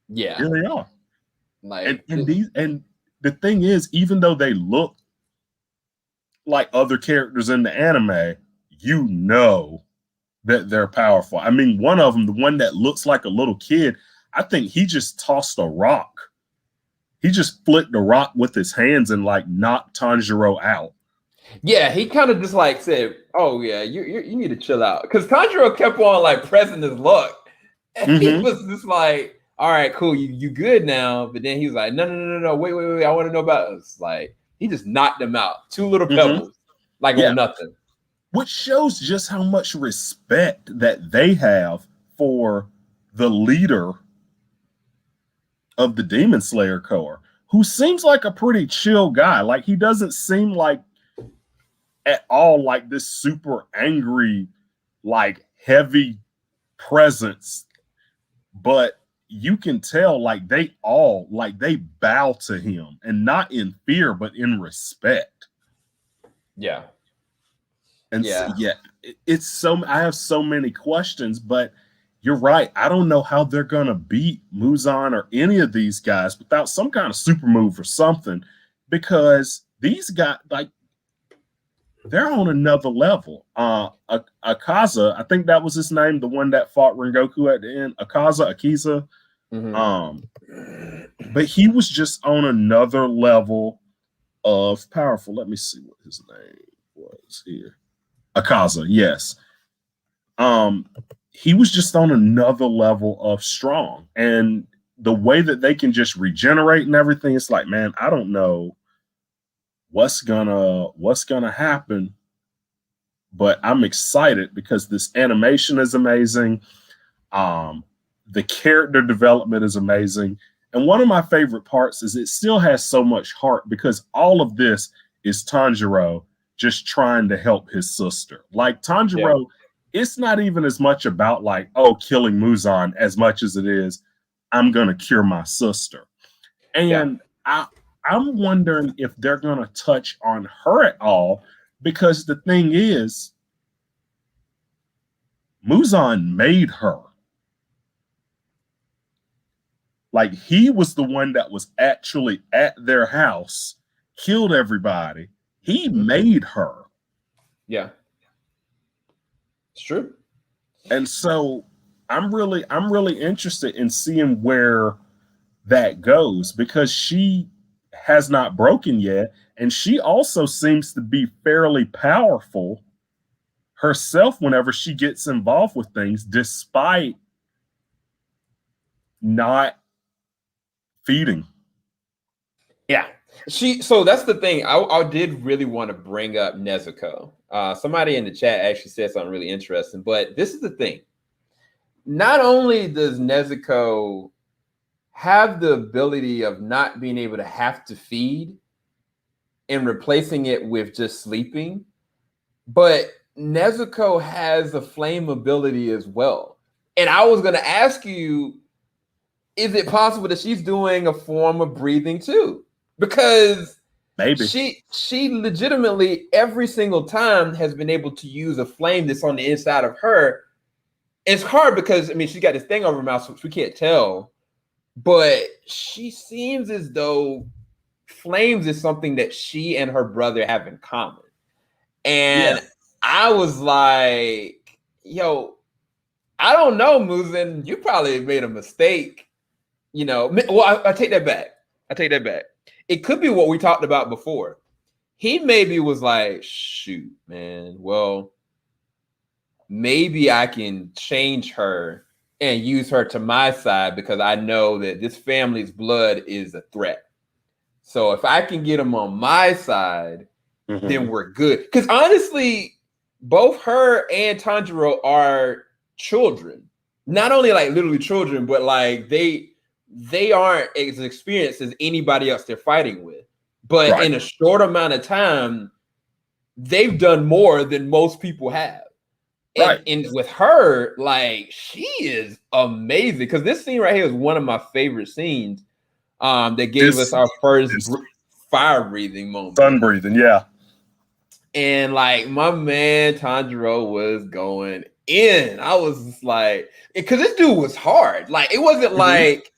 Yeah. Here they are. Like, and the thing is, even though they look like other characters in the anime, you know that they're powerful. I mean, one of them, the one that looks like a little kid, I think he just tossed a rock. He just flicked a rock with his hands and like knocked Tanjiro out. Yeah, he kind of just like said, "Oh yeah, you need to chill out," because Tanjiro kept on like pressing his luck, and he was just like, "All right, cool, you good now." But then he was like, "No, wait, I want to know about us." Like he just knocked him out, 2 little pebbles, like on nothing. Which shows just how much respect that they have for the leader of the Demon Slayer Corps, who seems like a pretty chill guy. Like he doesn't seem like at all like this super angry, like heavy presence, but you can tell like they bow to him, and not in fear, but in respect. Yeah. And it's so, I have so many questions, but you're right. I don't know how they're going to beat Muzan or any of these guys without some kind of super move or something, because these guys, like, they're on another level. Akaza, I think that was his name, the one that fought Rengoku at the end. Akiza. But he was just on another level of powerful. Let me see what his name was here. Akaza, yes. He was just on another level of strong, and the way that they can just regenerate and everything, it's like, man, I don't know what's gonna happen, but I'm excited because this animation is amazing. The character development is amazing, and one of my favorite parts is it still has so much heart, because all of this is Tanjiro just trying to help his sister. Like Tanjiro, it's not even as much about like, oh, killing Muzan as much as it is, I'm gonna cure my sister. And I'm wondering if they're gonna touch on her at all, because the thing is, Muzan made her. Like he was the one that was actually at their house, killed everybody. He made her. Yeah. It's true. And so I'm really interested in seeing where that goes, because she has not broken yet, and she also seems to be fairly powerful herself whenever she gets involved with things, despite not feeding. Yeah. So that's the thing. I did really want to bring up Nezuko. Somebody in the chat actually said something really interesting, but this is the thing. Not only does Nezuko have the ability of not being able to have to feed and replacing it with just sleeping, but Nezuko has a flame ability as well. And I was going to ask you, is it possible that she's doing a form of breathing too? Because Maybe. She legitimately every single time has been able to use a flame that's on the inside of her. It's hard because I mean she's got this thing over her mouth, so we can't tell. But she seems as though flames is something that she and her brother have in common. And Yeah. I was like, yo, I don't know, Mugen. You probably made a mistake. You know, well, I take that back. I take that back. It could be what we talked about before. He maybe was like, shoot, man. Well, maybe I can change her and use her to my side because I know that this family's blood is a threat. So if I can get them on my side, then we're good. Because honestly, both her and Tanjiro are children. Not only like literally children, but like they aren't as experienced as anybody else they're fighting with. But in a short amount of time, they've done more than most people have. And with her, like she is amazing. Because this scene right here is one of my favorite scenes. That gave us our first fire breathing moment. Sun breathing, yeah. And like my man Tanjiro was going in. I was just like, because this dude was hard. Like it wasn't like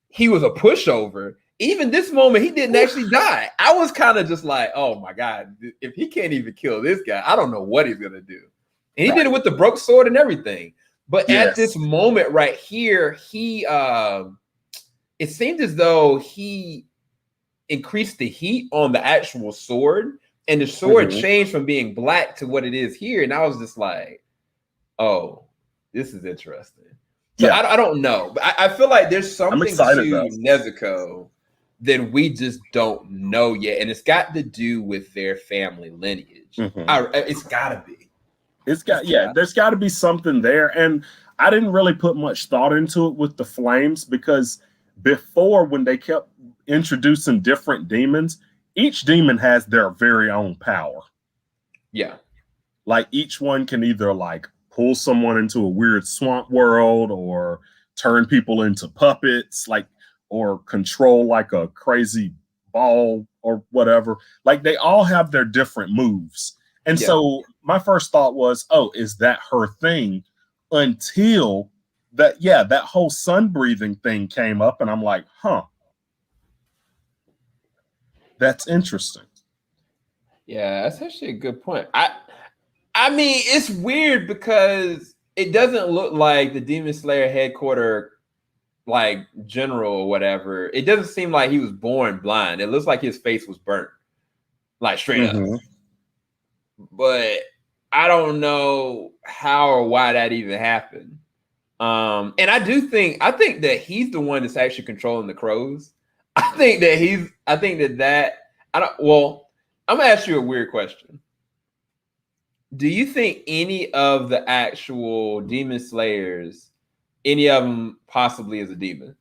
he was a pushover. Even this moment, he didn't actually die. I was kind of just like, oh my God, if he can't even kill this guy, I don't know what he's gonna do. And he did it with the broke sword and everything. But at this moment right here, he it seemed as though he increased the heat on the actual sword, and the sword changed from being black to what it is here. And I was just like, oh, this is interesting. So I don't know, but I feel like there's something to Nezuko that we just don't know yet, and it's got to do with their family lineage. It's got to be. There's got to be something there, and I didn't really put much thought into it with the flames because before, when they kept introducing different demons, each demon has their very own power. Yeah. Like each one can either like pull someone into a weird swamp world or turn people into puppets, like, or control like a crazy ball or whatever. Like they all have their different moves. And so my first thought was, oh, is that her thing? Until that whole sun breathing thing came up, and I'm like, huh, that's interesting. Yeah, that's actually a good point. I mean, it's weird because it doesn't look like the Demon Slayer headquarters, like general or whatever. It doesn't seem like he was born blind. It looks like his face was burnt, like straight up. But I don't know how or why that even happened. And I think that he's the one that's actually controlling the crows. I'm gonna ask you a weird question. Do you think any of the actual demon slayers, any of them possibly is a demon?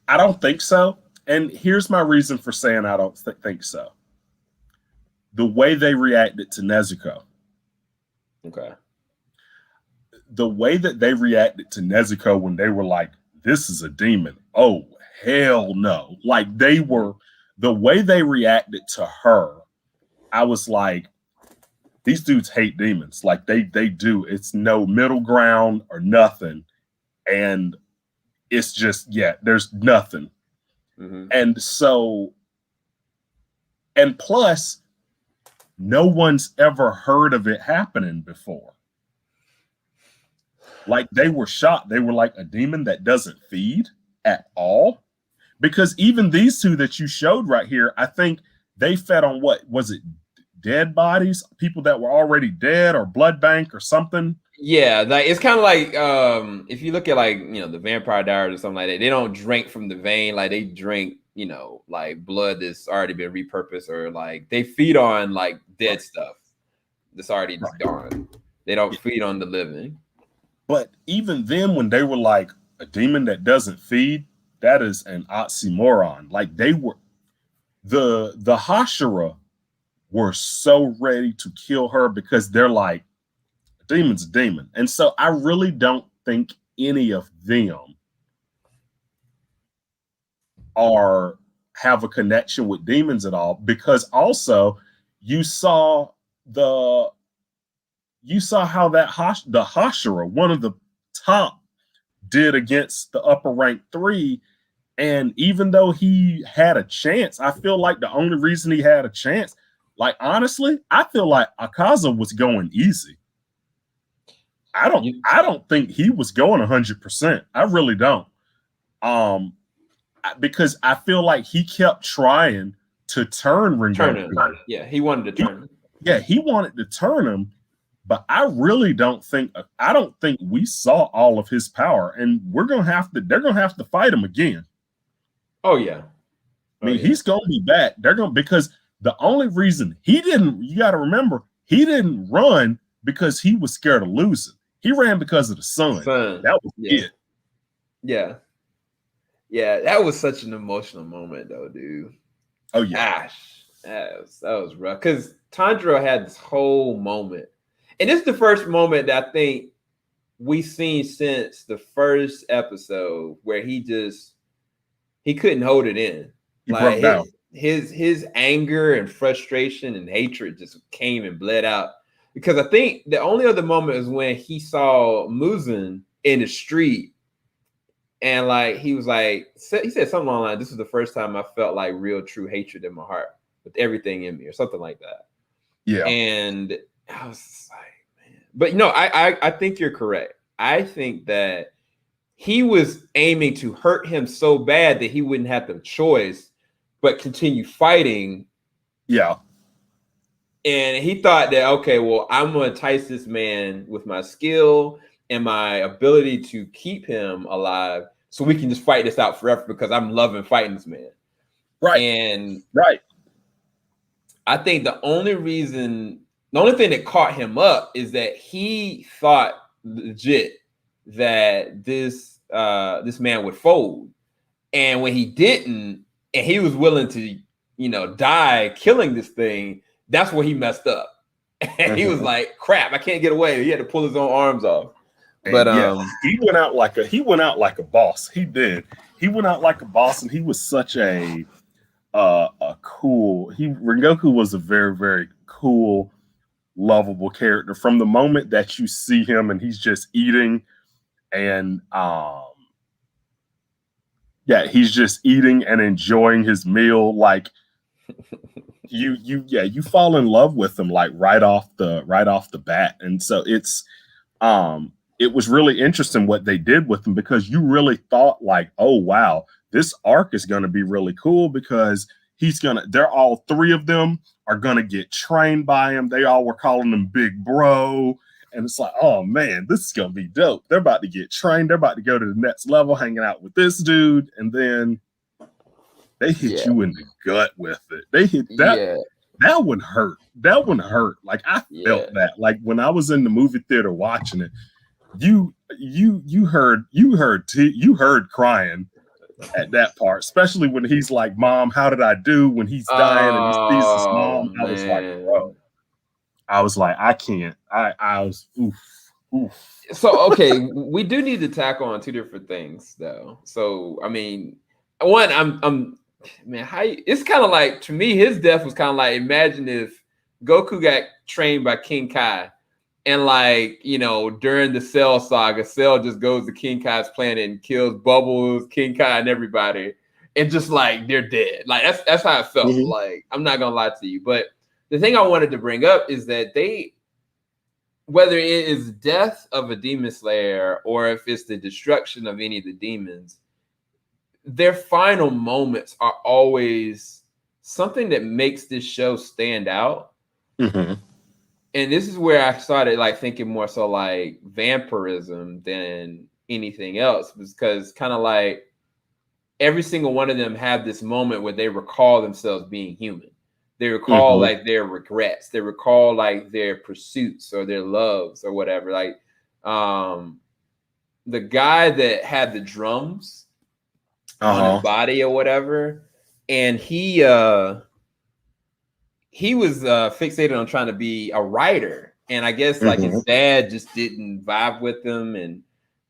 I don't think so. And here's my reason for saying I don't think so. The way they reacted to Nezuko. Okay. The way that they reacted to Nezuko when they were like, this is a demon. Oh, hell no. Like the way they reacted to her, I was like, these dudes hate demons. Like they do. It's no middle ground or nothing. And it's just, there's nothing. And so, and plus, no one's ever heard of it happening before. Like they were shocked. They were like, a demon that doesn't feed at all? Because even these two that you showed right here, I think they fed on what was it? Dead bodies, people that were already dead, or blood bank or something. Yeah, like it's kind of like if you look at like the Vampire Diaries or something like that, they don't drink from the vein, like they drink like blood that's already been repurposed, or like they feed on like dead stuff that's already gone. They don't feed on the living. But even then, when they were like, a demon that doesn't feed, that is an oxymoron. Like they were, the Hashira were so ready to kill her because they're like, a demon's a demon. And so I really don't think any of them are have a connection with demons at all, because also you saw how that the Hashira, one of the top, did against the upper rank 3. And even though he had a chance, I feel like the only reason he had a chance, like honestly, I feel like Akaza was going easy. I don't think he was going 100%. I really don't. Because I feel like he kept trying to turn Rengoku. Yeah, he wanted to turn him. Yeah, he wanted to turn him, but I really don't think we saw all of his power, and they're gonna have to fight him again. Oh yeah. I mean, he's gonna be back. Because the only reason you got to remember, he didn't run because he was scared of losing. He ran because of the sun. That was it. Yeah. Yeah, that was such an emotional moment, though, dude. Oh yeah. Gosh, that was rough. Because Tanjiro had this whole moment, and this is the first moment that I think we've seen since the first episode where he couldn't hold it in. He broke down. His anger and frustration and hatred just came and bled out. Because I think the only other moment is when he saw Mugen in the street. And like he said something along the line, this was the first time I felt like real true hatred in my heart with everything in me, or something like that. Yeah. And I was just like, man. But I think you're correct. I think that he was aiming to hurt him so bad that he wouldn't have the choice but continue fighting. Yeah. And he thought that, okay, well, I'm gonna entice this man with my skill and my ability to keep him alive, so we can just fight this out forever because I'm loving fighting this man. Right. And right. I think the only thing that caught him up is that he thought legit that this man would fold. And when he didn't, and he was willing to, die killing this thing, that's where he messed up. And he was like, crap, I can't get away. He had to pull his own arms off. But he went out like a boss. He did. He went out like a boss, and he was such a cool. Rengoku was a very, very cool, lovable character from the moment that you see him and he's just eating, and he's just eating and enjoying his meal. Like you fall in love with him like right off the bat, and so it was really interesting what they did with him, because you really thought like, oh wow, this arc is going to be really cool, because they're all 3 of them are going to get trained by him. They all were calling him Big Bro. And it's like, oh man, this is going to be dope. They're about to get trained. They're about to go to the next level, hanging out with this dude. And then they hit you in the gut with it. They hit that. Yeah. That one hurt. That one hurt. Like I felt that. Like when I was in the movie theater watching it, you heard crying at that part, especially when he's like, "Mom, how did I do?" When he's dying and he sees his mom, I was like, "Bro," I was like, "I can't." I was oof. So okay, we do need to tackle on 2 different things, though. So I mean, one, I'm man, it's kind of like, to me, his death was kind of like, imagine if Goku got trained by King Kai. And like, during the Cell saga, Cell just goes to King Kai's planet and kills Bubbles, King Kai, and everybody. And just like, they're dead. Like, that's how it felt. Mm-hmm. Like, I'm not going to lie to you. But the thing I wanted to bring up is that whether it is death of a demon slayer or if it's the destruction of any of the demons, their final moments are always something that makes this show stand out. Mm-hmm. And this is where I started like thinking more so like vampirism than anything else, because kind of like every single one of them have this moment where they recall themselves being human. They recall like their regrets. They recall like their pursuits or their loves or whatever. Like the guy that had the drums on his body or whatever, and he was fixated on trying to be a writer, and I guess like his dad just didn't vibe with him, and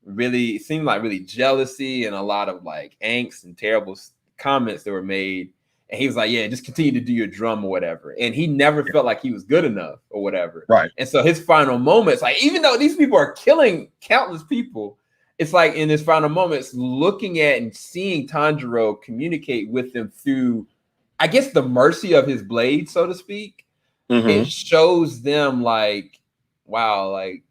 really it seemed like really jealousy and a lot of like angst and terrible comments that were made. And he was like, yeah, just continue to do your drum or whatever. And he never felt like he was good enough or whatever. Right. And so his final moments, like, even though these people are killing countless people, it's like in his final moments, looking at and seeing Tanjiro communicate with them through, I guess, the mercy of his blade, so to speak. It shows them like, wow, like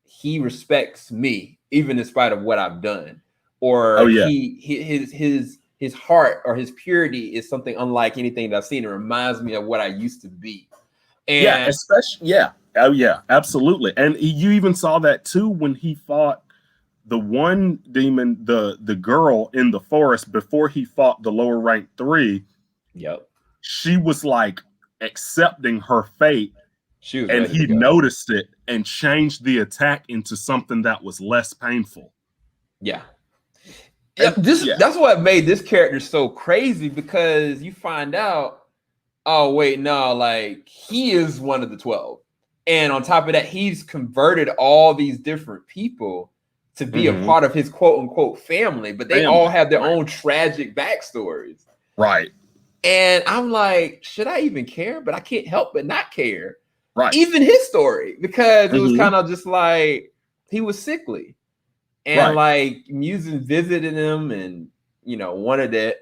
he respects me, even in spite of what I've done. Or his heart or his purity is something unlike anything that I've seen. It reminds me of what I used to be. And especially absolutely. And you even saw that too when he fought the one demon, the girl in the forest before he fought the lower rank 3. Yep. She was like accepting her fate. She was, and he noticed it and changed the attack into something that was less painful. Yeah. That's what made this character so crazy, because you find out, oh wait, no, like he is one of the 12, and on top of that, he's converted all these different people to be a part of his quote unquote family, but they all have their own tragic backstories. Right. And I'm like, should I even care? But I can't help but not care. Right. Even his story, because it was kind of just like he was sickly. And like Mugen visited him and, wanted to,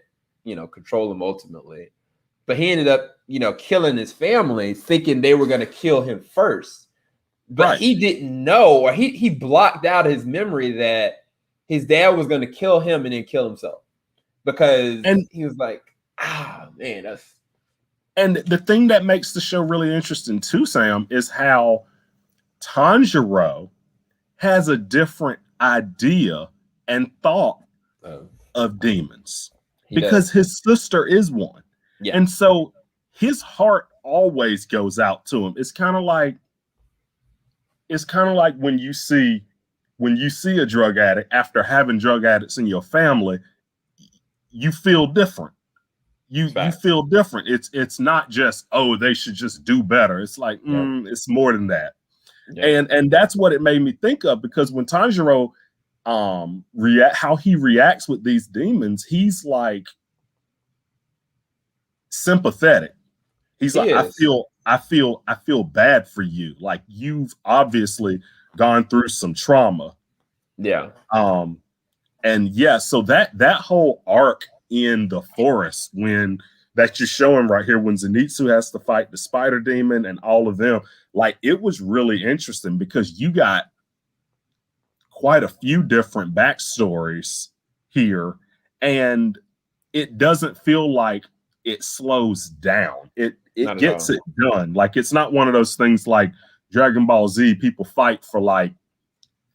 control him ultimately. But he ended up, killing his family, thinking they were going to kill him first. But he didn't know, or he blocked out his memory that his dad was going to kill him and then kill himself. Because he was like, man, that's... And the thing that makes the show really interesting too, Sam, is how Tanjiro has a different idea and thought of demons because his sister is one. Yeah. And so his heart always goes out to him. It's kind of like when you see a drug addict after having drug addicts in your family, you feel different. You feel different. It's not just, oh, they should just do better. It's like, it's more than that. Yeah. And that's what it made me think of, because when Tanjiro how he reacts with these demons, he's like sympathetic. He's like, I feel bad for you. Like, you've obviously gone through some trauma. Yeah. And yeah, so that whole arc in the forest, when that you're showing right here, when Zenitsu has to fight the spider demon and all of them, like, it was really interesting because you got quite a few different backstories here, and it doesn't feel like it slows down. It gets it done. Like, it's not one of those things like Dragon Ball Z, people fight for like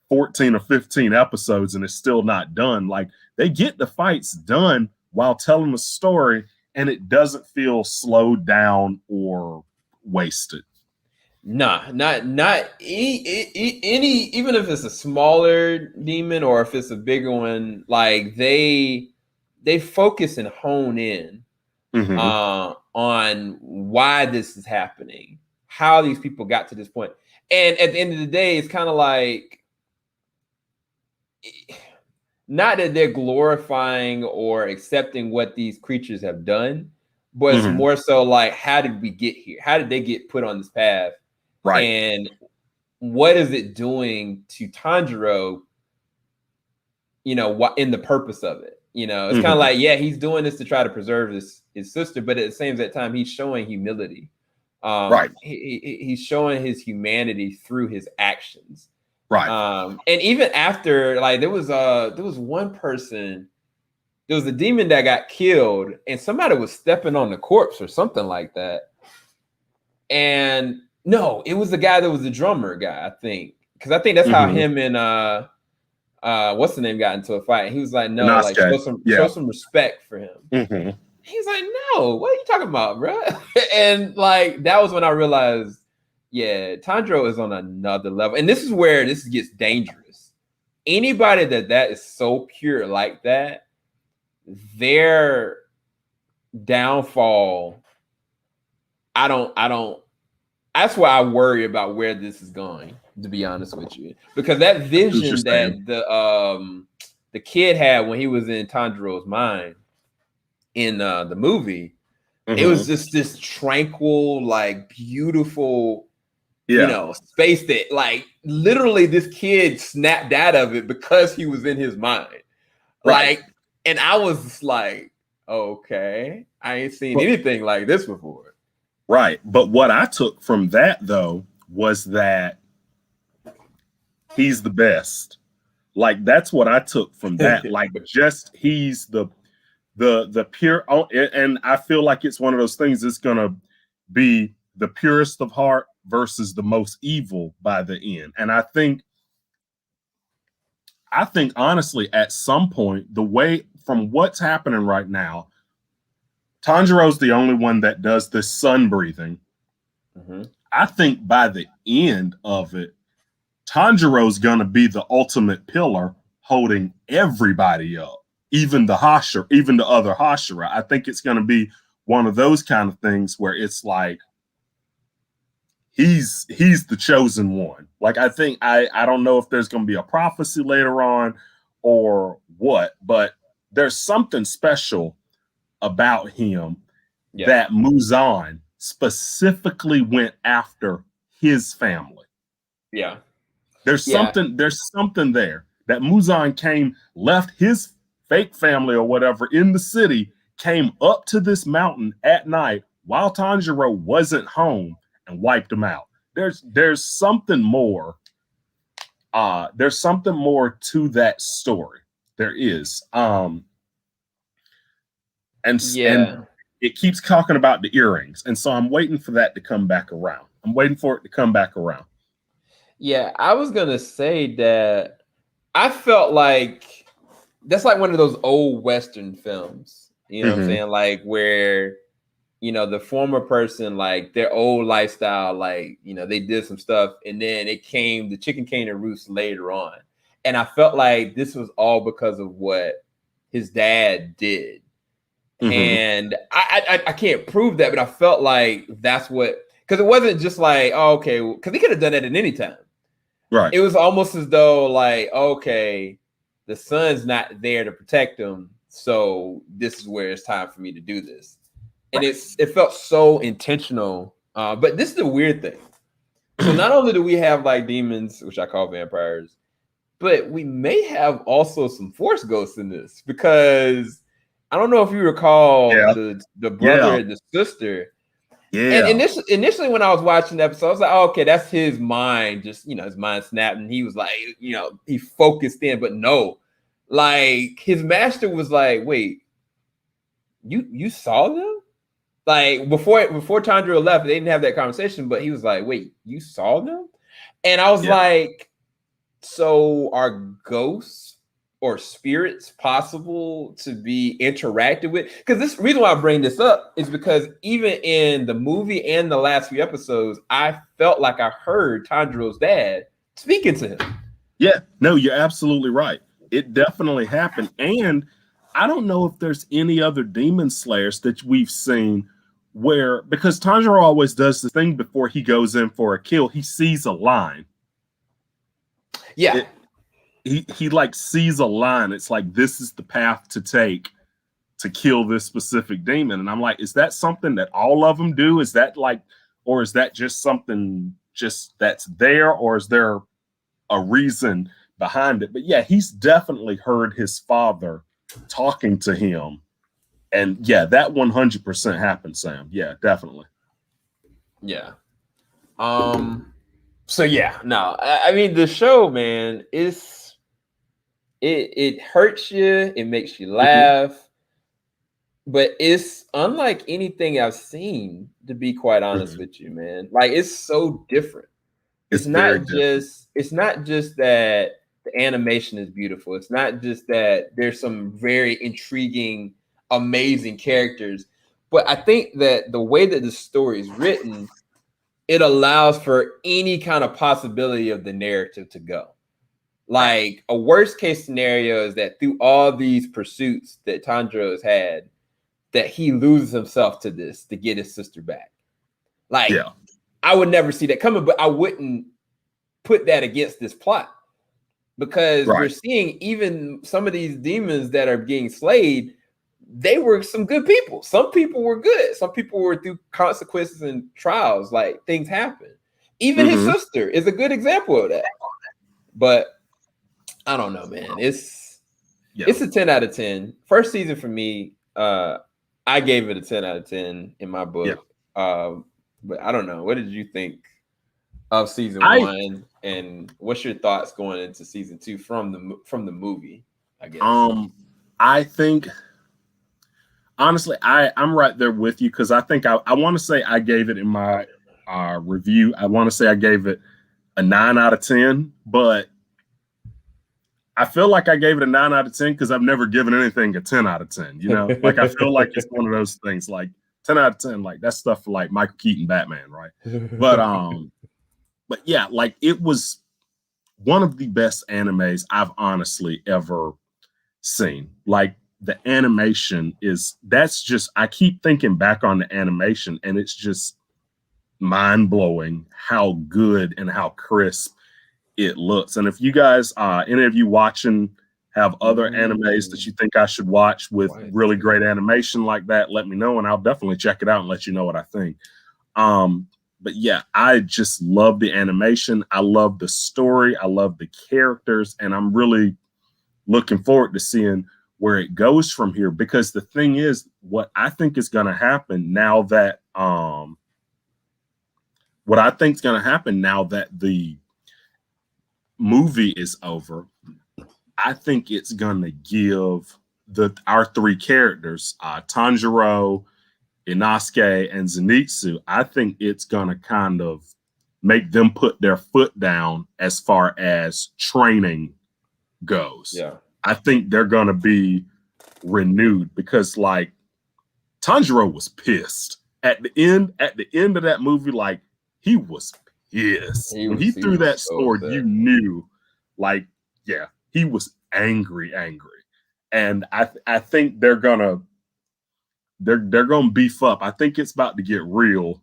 14 or 15 episodes and it's still not done. Like, they get the fights done while telling a story, and it doesn't feel slowed down or wasted. Nah, not any, even if it's a smaller demon or if it's a bigger one, like they focus and hone in on why this is happening, how these people got to this point. And at the end of the day, it's kind of like, not that they're glorifying or accepting what these creatures have done, but it's more so like, how did we get here? How did they get put on this path? Right. And what is it doing to Tanjiro, what in the purpose of it? It's kind of like, yeah, he's doing this to try to preserve his sister, but at the same time, he's showing humility. Right. He's showing his humanity through his actions. Right. And even after, like, there was one person, there was a demon that got killed, and somebody was stepping on the corpse or something like that. And no, it was the guy that was the drummer guy, I think. Because I think that's how him and what's the name got into a fight. And he was like, no, like, show some respect for him. He's like, no, what are you talking about, bro? And like, that was when I realized, yeah, Tanjiro is on another level. And this is where this gets dangerous. Anybody that is so pure like that, their downfall, I don't that's why I worry about where this is going, to be honest with you. Because that vision that the kid had when he was in Tanjiro's mind in the movie, It was just this tranquil, like beautiful, space that like literally this kid snapped out of it because he was in his mind. Right. Like, and I was just like, okay, I ain't seen anything like this before. Right. But what I took from that though was that he's the best. Like that's what I took from that. Like just he's the pure, and I feel like it's one of those things that's gonna be the purest of heart versus the most evil by the end. And I think honestly, at some point, the way from what's happening right now, Tanjiro's the only one that does this sun breathing. I think by the end of it, Tanjiro's gonna be the ultimate pillar holding everybody up, even the Hashira, even the other Hashira. I think it's gonna be one of those kind of things where it's like he's the chosen one. Like I think I don't know if there's gonna be a prophecy later on or what, but there's something special about him that Muzan specifically went after his family. Yeah. There's something there that Muzan left his fake family or whatever in the city, came up to this mountain at night while Tanjiro wasn't home and wiped him out. There's something more. There's something more to that story. There is. And it keeps talking about the earrings. And so I'm waiting for that to come back around. I'm waiting for it to come back around. Yeah, I was gonna say that I felt like that's like one of those old Western films, you know what I'm saying? Like where, the former person, like their old lifestyle, like, they did some stuff and then the chicken came to roost later on. And I felt like this was all because of what his dad did. And I can't prove that, but I felt like that's what, because it wasn't just like, oh, okay, because he could have done that at any time. Right. It was almost as though like, okay, the son's not there to protect him, so this is where it's time for me to do this. And it felt so intentional. But this is the weird thing. So not only do we have like demons, which I call vampires, but we may have also some force ghosts in this, because I don't know if you recall the brother and the sister. Yeah. And initially when I was watching the episode, I was like, oh, okay, that's his mind. Just, his mind snapped and he was like, he focused in, but no, like his master was like, wait, you saw them? Like before Tanjiro left, they didn't have that conversation, but he was like, wait, you saw them? And I was like, so are ghosts or spirits possible to be interacted with? Because this reason why I bring this up is because even in the movie and the last few episodes, I felt like I heard Tanjiro's dad speaking to him. Yeah, no, you're absolutely right. It definitely happened. And I don't know if there's any other demon slayers that we've seen where, because Tanjiro always does the thing before he goes in for a kill, he sees a line. Yeah. He like sees a line. It's like, this is the path to take to kill this specific demon. And I'm like, is that something that all of them do? Is that like, or is that just something just that's there? Or is there a reason behind it? But yeah, he's definitely heard his father talking to him. And yeah, that 100% happened, Sam. Yeah, definitely. Yeah. So yeah, no, I mean the show, man, it hurts you, it makes you laugh, but it's unlike anything I've seen, to be quite honest with you, man. Like it's so different. It's not just that the animation is beautiful. It's not just that there's some very intriguing, amazing characters, but I think that the way that the story is written, it allows for any kind of possibility of the narrative to go. Like a worst case scenario is that through all these pursuits that Tanjiro has had, that he loses himself to this to get his sister back. Like, I would never see that coming, but I wouldn't put that against this plot, because we're seeing even some of these demons that are being slayed, they were some good people. Some people were good. Some people were through consequences and trials, like things happen. Even his sister is a good example of that. But I don't know, man. It's a 10 out of 10. First season for me, I gave it a 10 out of 10 in my book. But I don't know. What did you think of season 1? And what's your thoughts going into season 2 from the movie, I guess? I think honestly, I'm right there with you because I think I want to say I gave it in my review. I want to say I gave it a 9 out of 10, but I feel like I gave it a 9 out of 10 because I've never given anything a 10 out of 10. You know, like I feel like it's one of those things like 10 out of 10, like that's stuff for like Michael Keaton Batman, right? But yeah, like it was one of the best animes I've honestly ever seen. Like the animation I keep thinking back on the animation and it's just mind-blowing how good and how crisp it looks. And if you guys, any of you watching have other animes that you think I should watch with really great animation like that, let me know and I'll definitely check it out and let you know what I think. But yeah, I just love the animation. I love the story. I love the characters. And I'm really looking forward to seeing where it goes from here. Because the thing is, what I think is going to happen now that the movie is over, I think it's going to give our 3 characters, Tanjiro, Inosuke, and Zenitsu, I think it's going to kind of make them put their foot down as far as training goes. Yeah. I think they're going to be renewed because like Tanjiro was pissed at the end of that movie. Like he was pissed when he threw that sword. You knew, like, yeah, he was angry, and I think they're gonna beef up. I think it's about to get real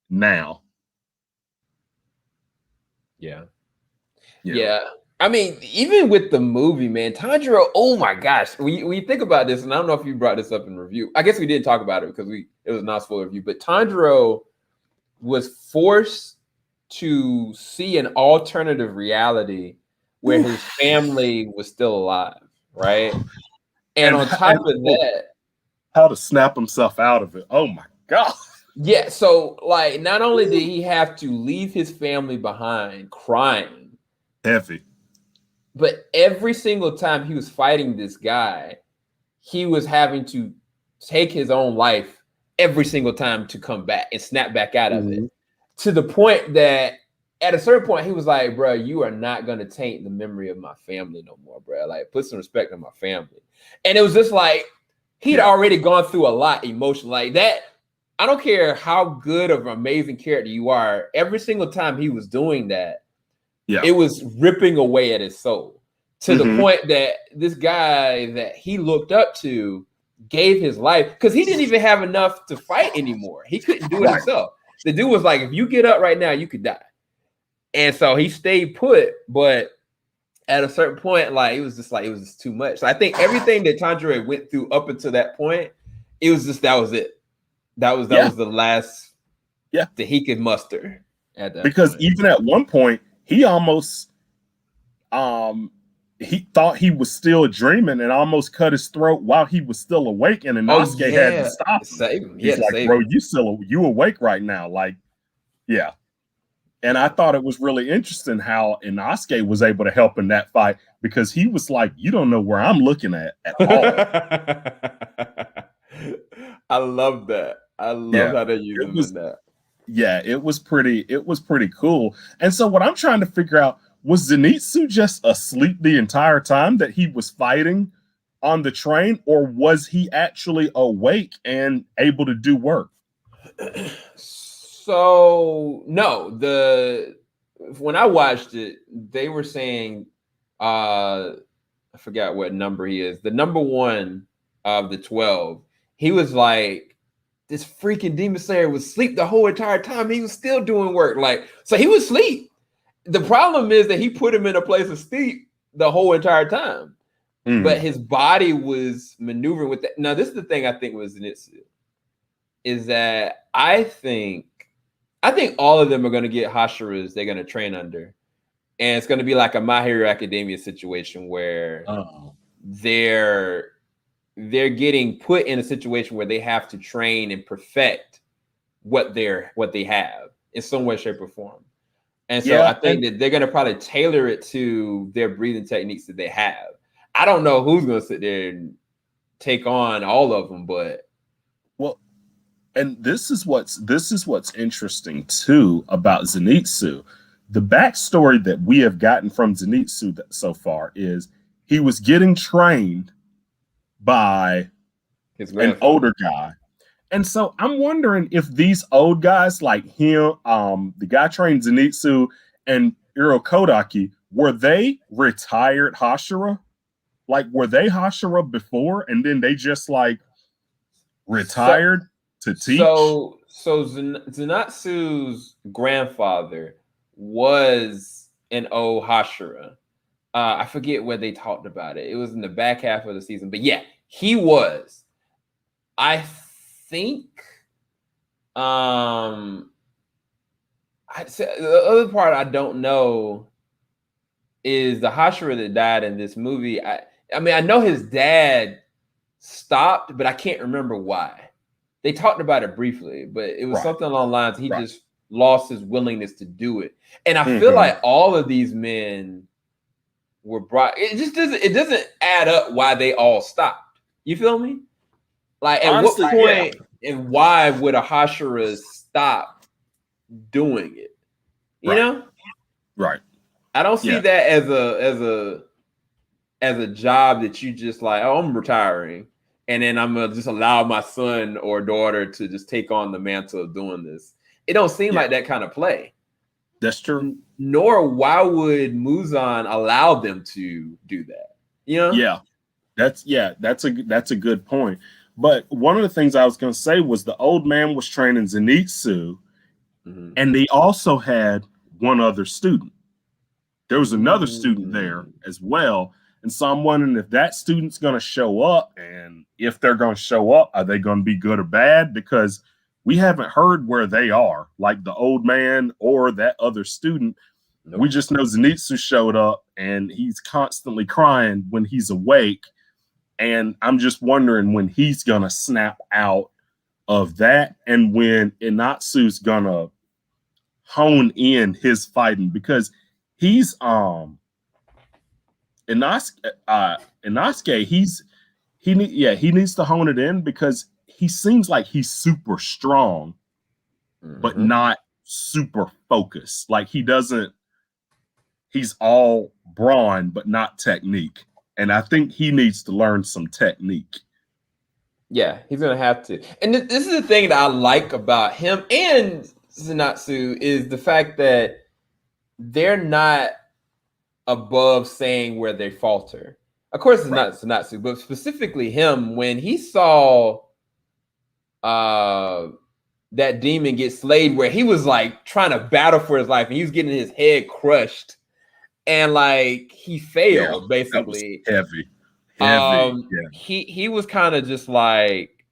now. Yeah. I mean, even with the movie, man, Tanjiro, oh my gosh, we think about this, and I don't know if you brought this up in review. I guess we didn't talk about it because it was not spoiler review, but Tanjiro was forced to see an alternative reality where his family was still alive, right? And on top of that, how to snap himself out of it. Oh my God. Yeah, so like not only did he have to leave his family behind crying, heavy, but every single time he was fighting this guy, he was having to take his own life every single time to come back and snap back out of it. To the point that at a certain point, he was like, bro, you are not going to taint the memory of my family no more, bro. Like, put some respect on my family. And it was just like, he'd already gone through a lot emotionally. Like that, I don't care how good of an amazing character you are. Every single time he was doing that, it was ripping away at his soul to the point that this guy that he looked up to gave his life because he didn't even have enough to fight anymore. He couldn't do it himself. The dude was like, if you get up right now, you could die. And so he stayed put, but at a certain point, like it was just too much. So I think everything that Tanjiro went through up until that point, that was it. That was the last that he could muster at that because point. Even at one point, he almost he thought he was still dreaming and almost cut his throat while he was still awake, and Inosuke had to stop him. Save him. He's like, bro, you awake right now. Like, yeah. And I thought it was really interesting how Inosuke was able to help in that fight because he was like, you don't know where I'm looking at all. I love that. I love how they use him in that. Yeah, it was pretty cool. And so what I'm trying to figure out, was Zenitsu just asleep the entire time that he was fighting on the train, or was he actually awake and able to do work? So no, when I watched it, they were saying I forgot what number he is. The number 1 of the 12, he was like, this freaking Demon Slayer was asleep the whole entire time. He was still doing work. Like, so he was asleep. The problem is that he put him in a place of sleep the whole entire time. but his body was maneuvering with that. Now, this is the thing I think was Zenitsu, is that I think all of them are going to get Hashiras they're going to train under. And it's going to be like a My Hero Academia situation where they're getting put in a situation where they have to train and perfect what they have in some way, shape, or form. And so I think that they're going to probably tailor it to their breathing techniques that they have. I don't know who's going to sit there and take on all of them, but and this is what's interesting too about Zenitsu. The backstory that we have gotten from Zenitsu so far is he was getting trained by an older guy. And so I'm wondering if these old guys like him, the guy trained Zenitsu and Irokodaki, were they retired Hashira? Like, were they Hashira before and then they just like retired to teach? So Zenitsu's grandfather was an old Hashira. I forget where they talked about it. It was in the back half of the season, but yeah, he was. I think the other part I don't know is the Hashira that died in this movie. I mean, I know his dad stopped, but I can't remember why. They talked about it briefly, but it was something along the lines he just lost his willingness to do it. And I feel like all of these men were brought. It doesn't add up why they all stopped. You feel me? Like, at honestly, what point and why would a Hashira stop doing it? You know? Right. I don't see that as a job that you just like, oh, I'm retiring, and then I'm gonna just allow my son or daughter to just take on the mantle of doing this. It don't seem like that kind of play. That's true. Nor why would Muzan allow them to do that? You know? Yeah. That's a good point. But one of the things I was going to say was the old man was training Zenitsu, and they also had one other student. There was another student there as well. And so I'm wondering if that student's going to show up, and if they're going to show up, are they going to be good or bad? Because we haven't heard where they are, like the old man or that other student. Nope. We just know Zenitsu showed up, and he's constantly crying when he's awake. And I'm just wondering when he's going to snap out of that and when Inatsu's going to hone in his fighting, because he's Inosuke, he needs to hone it in, because he seems like he's super strong, but not super focused. Like he's all brawn, but not technique. And I think he needs to learn some technique. Yeah, he's going to have to. And this is the thing that I like about him and Zenitsu, is the fact that they're not above saying where they falter. Of course, it's not Zenitsu, but specifically him, when he saw that demon get slayed, where he was like trying to battle for his life and he was getting his head crushed. And like he failed, basically. That was heavy. He was kind of just like,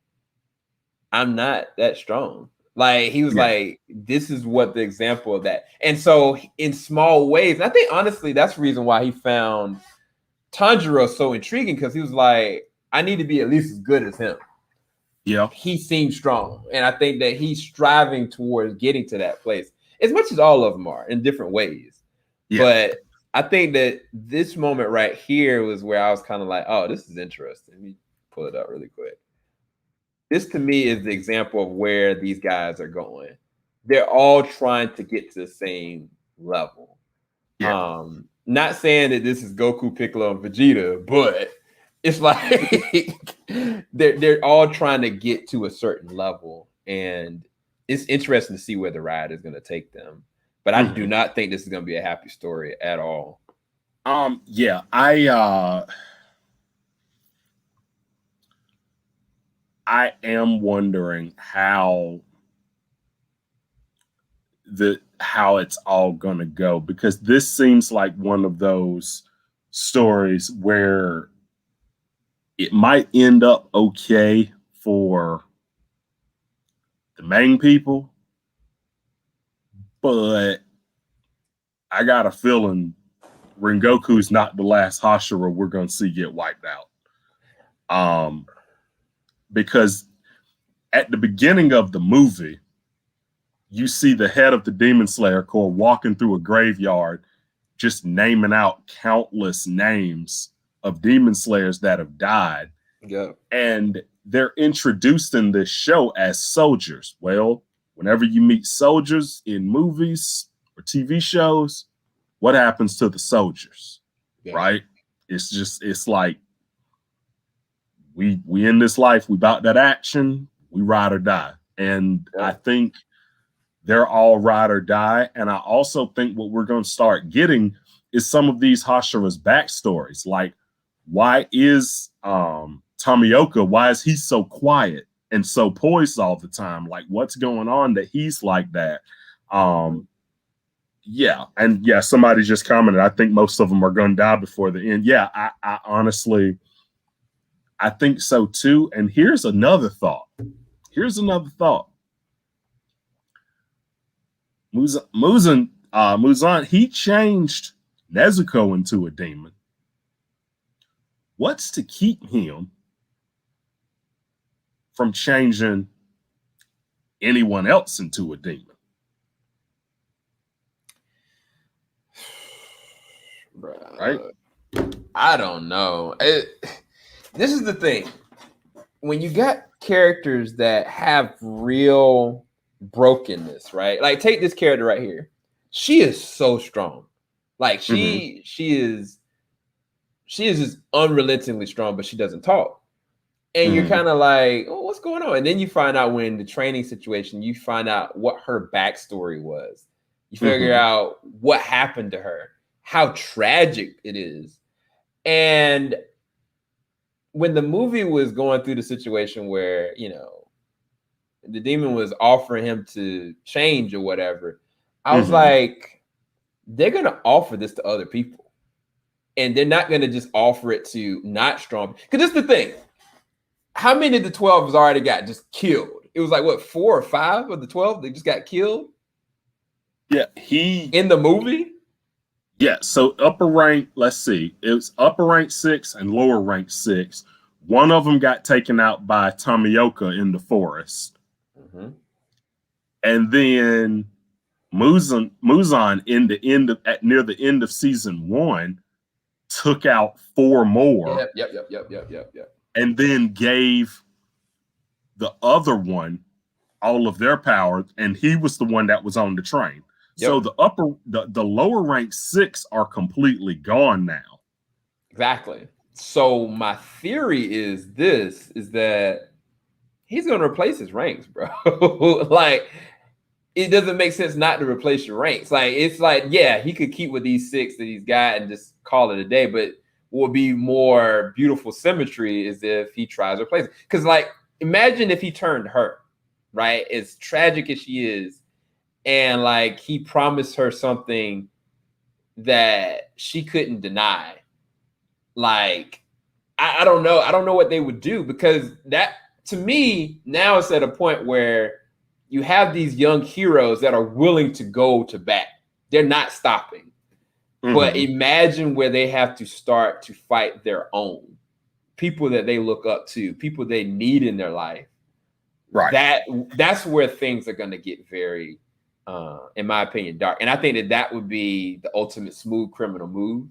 I'm not that strong. Like he was like, this is what the example of that. And so in small ways, I think honestly that's the reason why he found Tanjiro so intriguing, because he was like, I need to be at least as good as him. Yeah, he seems strong, and I think that he's striving towards getting to that place, as much as all of them are in different ways. But I think that this moment right here was where I was kind of like, oh, this is interesting. Let me pull it up really quick. This to me is the example of where these guys are going. They're all trying to get to the same level. Not saying that this is Goku, Piccolo, and Vegeta, but it's like they're all trying to get to a certain level, and it's interesting to see where the ride is going to take them. But I do not think this is going to be a happy story at all. I am wondering how it's all going to go, because this seems like one of those stories where it might end up okay for the main people, but I got a feeling Rengoku's not the last Hashira we're going to see get wiped out. Because at the beginning of the movie, you see the head of the Demon Slayer Corps walking through a graveyard, just naming out countless names of Demon Slayers that have died. Yeah. And they're introduced in this show as soldiers. Well, whenever you meet soldiers in movies or TV shows, what happens to the soldiers? Yeah. Right? It's like we in this life, we about that action, we ride or die. And I think they're all ride or die. And I also think what we're going to start getting is some of these Hashira's backstories. Like, why is Tomioka, why is he so quiet and so poised all the time? Like, what's going on that he's like that? Yeah. And yeah, somebody just commented, I think most of them are going to die before the end. Yeah, I honestly, I think so too. And here's another thought. Muzan, he changed Nezuko into a demon. What's to keep him from changing anyone else into a demon? Right? I don't know. This is the thing. When you got characters that have real brokenness, right? Like, take this character right here. She is so strong. Like, she is just unrelentingly strong, but she doesn't talk. And you're kind of like, oh, what's going on? And then you find out, when the training situation, you find out what her backstory was. You figure out what happened to her, how tragic it is. And when the movie was going through the situation where, you know, the demon was offering him to change or whatever, I was like, they're going to offer this to other people. And they're not going to just offer it to not strong. Because this is the thing. How many of the 12 has already got just killed? It was like, what, 4 or 5 of the 12 that just got killed? Yeah, in the movie? Yeah, so upper rank, let's see. It was upper rank 6 and lower rank 6. One of them got taken out by Tomioka in the forest. And then Muzan in the end of, near the end of season 1 took out 4 more. Yep. And then gave the other one all of their power, and he was the one that was on the train. Yep. So the lower rank 6 are completely gone now. Exactly. So my theory is that he's going to replace his ranks, bro. Like, it doesn't make sense not to replace your ranks. Like, it's like, yeah, he could keep with these 6 that he's got and just call it a day. But what would be more beautiful symmetry is if he tries to replace it. Because, like, imagine if he turned her, right? As tragic as she is, and like he promised her something that she couldn't deny. Like, I don't know. I don't know what they would do, because that, to me, now it's at a point where you have these young heroes that are willing to go to bat. They're not stopping. But imagine where they have to start to fight their own people that they look up to, people they need in their life. Right. That's where things are going to get very, in my opinion, dark. And I think that would be the ultimate smooth criminal move,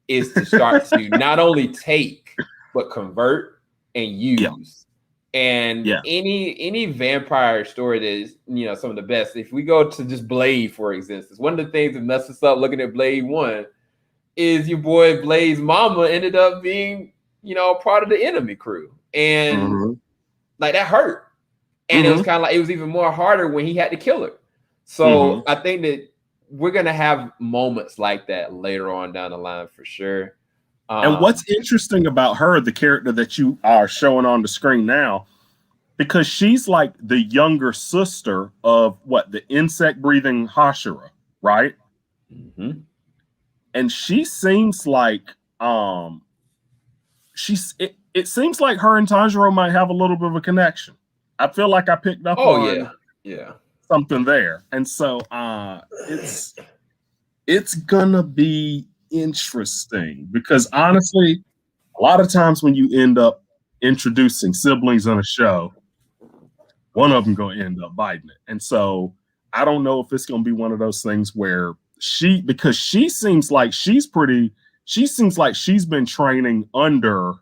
is to start to not only take, but convert and use. Yeah. And any vampire story that is, you know, some of the best. If we go to just Blade, for instance, one of the things that messed us up looking at Blade 1 is your boy Blade's mama ended up being, you know, part of the enemy crew. And like, that hurt. And it was kind of like, it was even more harder when he had to kill her. So I think that we're going to have moments like that later on down the line for sure. And what's interesting about her, the character that you are showing on the screen now, because she's like the younger sister of the insect breathing Hashira, right? And she seems like it seems like her and Tanjiro might have a little bit of a connection. I feel like I picked up on something there. And so it's gonna be interesting because honestly, a lot of times when you end up introducing siblings on a show, one of them gonna end up biting it. And so I don't know if it's gonna be one of those things where because she seems like she's been training under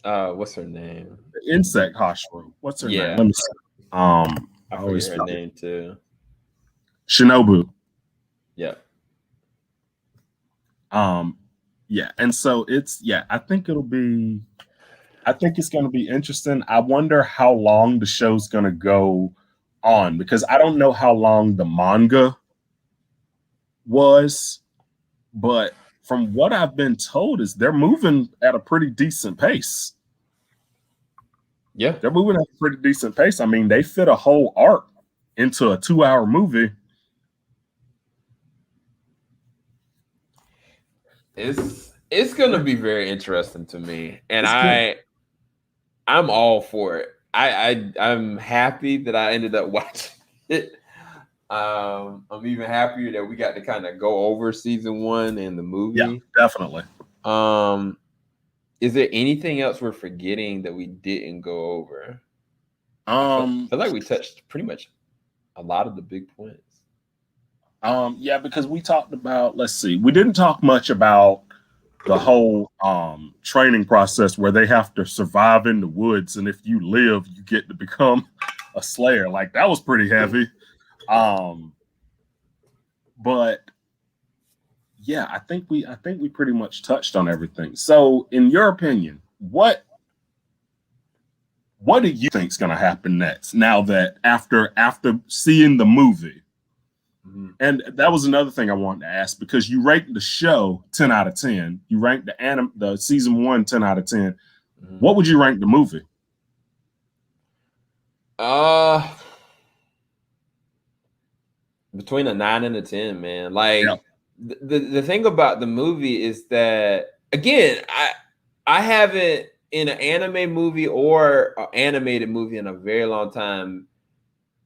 what's her name? The insect Hashira. What's her name? Let me see. I always forget her name too. Shinobu. Yeah. Yeah, and so I think it's going to be interesting. I wonder how long the show's going to go on because I don't know how long the manga was, but from what I've been told is they're moving at a pretty decent pace. Yeah, they're moving at a pretty decent pace. I mean, they fit a whole arc into a 2-hour movie. It's gonna be very interesting to me, and I'm all for it. I'm happy that I ended up watching it. I'm even happier that we got to kind of go over season 1 and the movie. Yeah, definitely. Is there anything else we're forgetting that we didn't go over? I feel like we touched pretty much a lot of the big points. Yeah, because we talked about, we didn't talk much about the whole training process where they have to survive in the woods, and if you live, you get to become a Slayer. Like, that was pretty heavy. But yeah, I think we pretty much touched on everything. So, in your opinion, what do you think is going to happen next? Now that after seeing the movie, and that was another thing I wanted to ask because you ranked the show 10 out of 10, you ranked the season 1 10 out of 10. What would you rank the movie? Between a 9 and a 10, man. Like, the thing about the movie is that, again, I haven't in an anime movie or an animated movie in a very long time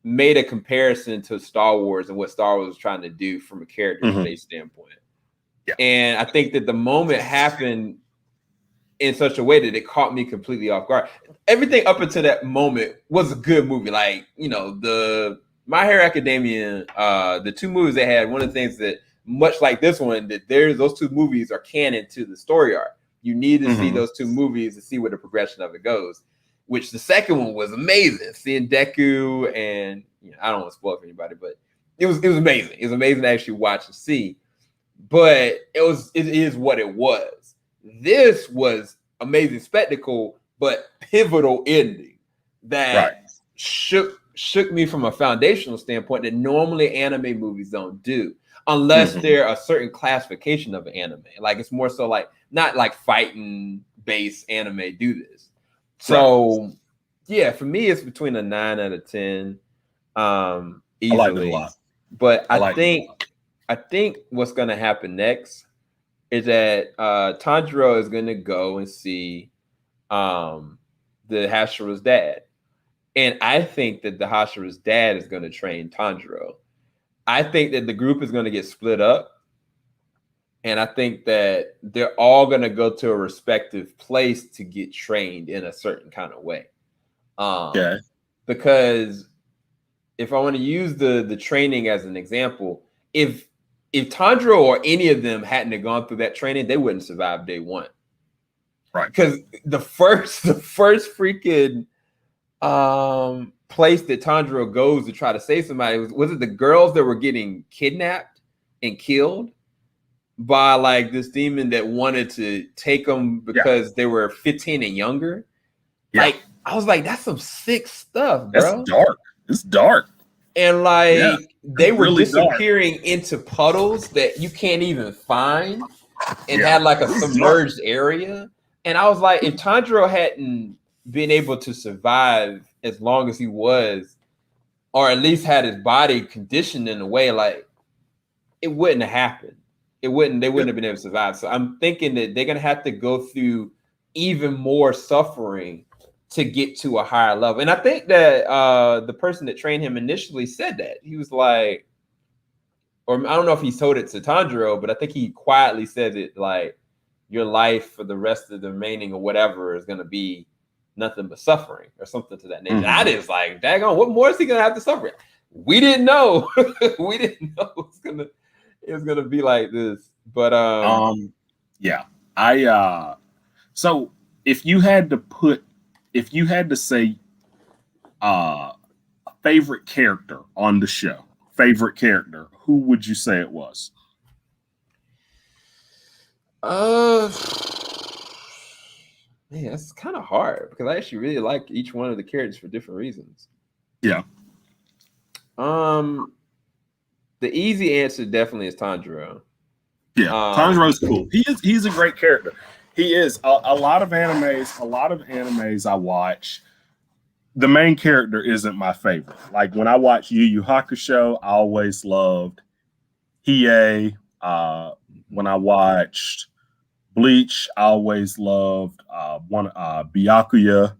made a comparison to Star Wars and what Star Wars was trying to do from a character-based standpoint. Yeah. And I think that the moment happened in such a way that it caught me completely off guard. Everything up until that moment was a good movie. Like, the My Hero Academia, the 2 movies they had, one of the things that, much like this one, that those 2 movies are canon to the story arc. You need to see those 2 movies to see where the progression of it goes, which the second one was amazing. Seeing Deku and, I don't want to spoil for anybody, but it was amazing. It was amazing to actually watch and see, but it is what it was. This was amazing spectacle, but pivotal ending that shook me from a foundational standpoint that normally anime movies don't do, unless they're a certain classification of an anime. Like, it's more so like, not like fighting based anime do this. So yeah, for me, it's between a 9 out of 10. Easily. I like it a lot. But I think what's gonna happen next is that Tanjiro is gonna go and see the Hashira's dad. And I think that the Hashira's dad is gonna train Tanjiro. I think that the group is gonna get split up. And I think that they're all going to go to a respective place to get trained in a certain kind of way. Because if I want to use the training as an example, if Tanjiro or any of them hadn't gone through that training, they wouldn't survive day 1. Right. Because the first freaking place that Tanjiro goes to try to save somebody was it the girls that were getting kidnapped and killed by like this demon that wanted to take them because they were 15 and younger. Yeah. Like, I was like, that's some sick stuff, bro. That's dark. It's dark. And like they were really disappearing into puddles that you can't even find and had like a submerged area. And I was like, if Tanjiro hadn't been able to survive as long as he was, or at least had his body conditioned in a way, like, it wouldn't have happened. They wouldn't have been able to survive. So I'm thinking that they're gonna have to go through even more suffering to get to a higher level. And I think that the person that trained him initially said that. He was like, or I don't know if he told it to Tanjiro, but I think he quietly said it like, your life for the rest of the remaining or whatever is going to be nothing but suffering or something to that nature. Mm-hmm. I was like, daggone, what more is he going to have to suffer? We didn't know. We didn't know it was gonna be like this. But yeah. So if you had to say a favorite character on the show, who would you say it was? Man, that's kind of hard because I actually really like each one of the characters for different reasons. Yeah. The easy answer definitely is Tanjiro. Yeah, Tanjiro's cool. He's a great character. He is. A lot of animes I watch, the main character isn't my favorite. Like when I watch Yu Yu Hakusho, I always loved Hiei. When I watched Bleach, I always loved Byakuya.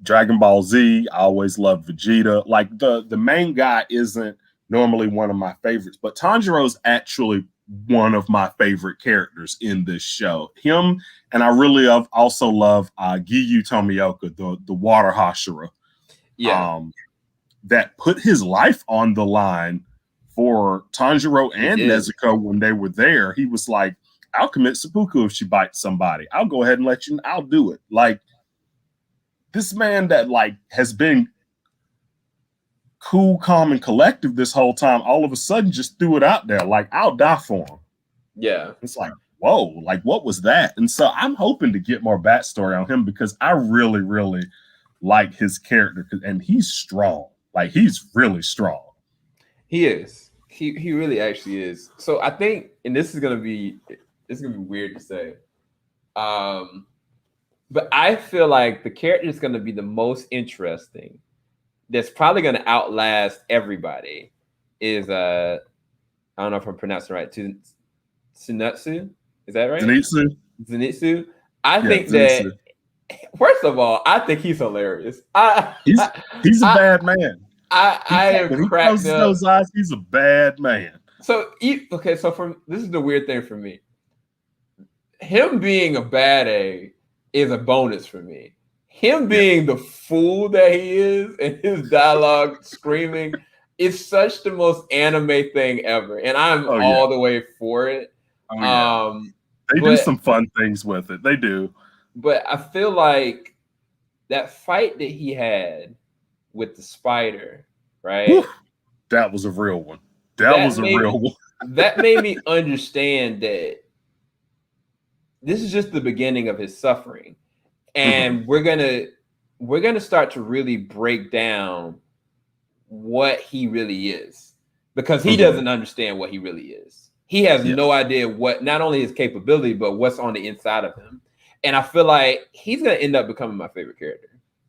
Dragon Ball Z, I always loved Vegeta. Like the main guy isn't normally one of my favorites, but Tanjiro's actually one of my favorite characters in this show. Him, and I really also love Giyu Tomioka, the water Hashira. Yeah. That put his life on the line for Tanjiro and Nezuko when they were there. He was like, I'll commit seppuku if she bites somebody. I'll go ahead and let you, I'll do it. Like, this man that like has been cool, calm, and collective this whole time, all of a sudden just threw it out there. Like, I'll die for him. Yeah. It's like, whoa, like what was that? And so I'm hoping to get more backstory on him because I really, really like his character, and he's strong. Like, he's really strong. He is. He really actually is. So I think, and this is gonna be weird to say. But I feel like the character is going to be the most interesting. That's probably going to outlast everybody. Is I don't know if I'm pronouncing it right. Zenitsu, is that right? Zenitsu. I think Zenitsu. That first of all, I think he's hilarious. He's a bad man. I am cracked up. Those eyes, he's a bad man. So okay, so this is the weird thing for me. Him being a bad A is a bonus for me. Him being the fool that he is and his dialogue screaming is such the most anime thing ever. And I'm all the way for it. They do some fun things with it. They do. But I feel like that fight that he had with the spider, right? Whew, that was a real one. That was a real one. That made me understand that this is just the beginning of his suffering. And we're gonna start to really break down what he really is, because he doesn't understand what he really is. He has no idea what, not only his capability, but what's on the inside of him. And I feel like he's gonna end up becoming my favorite character.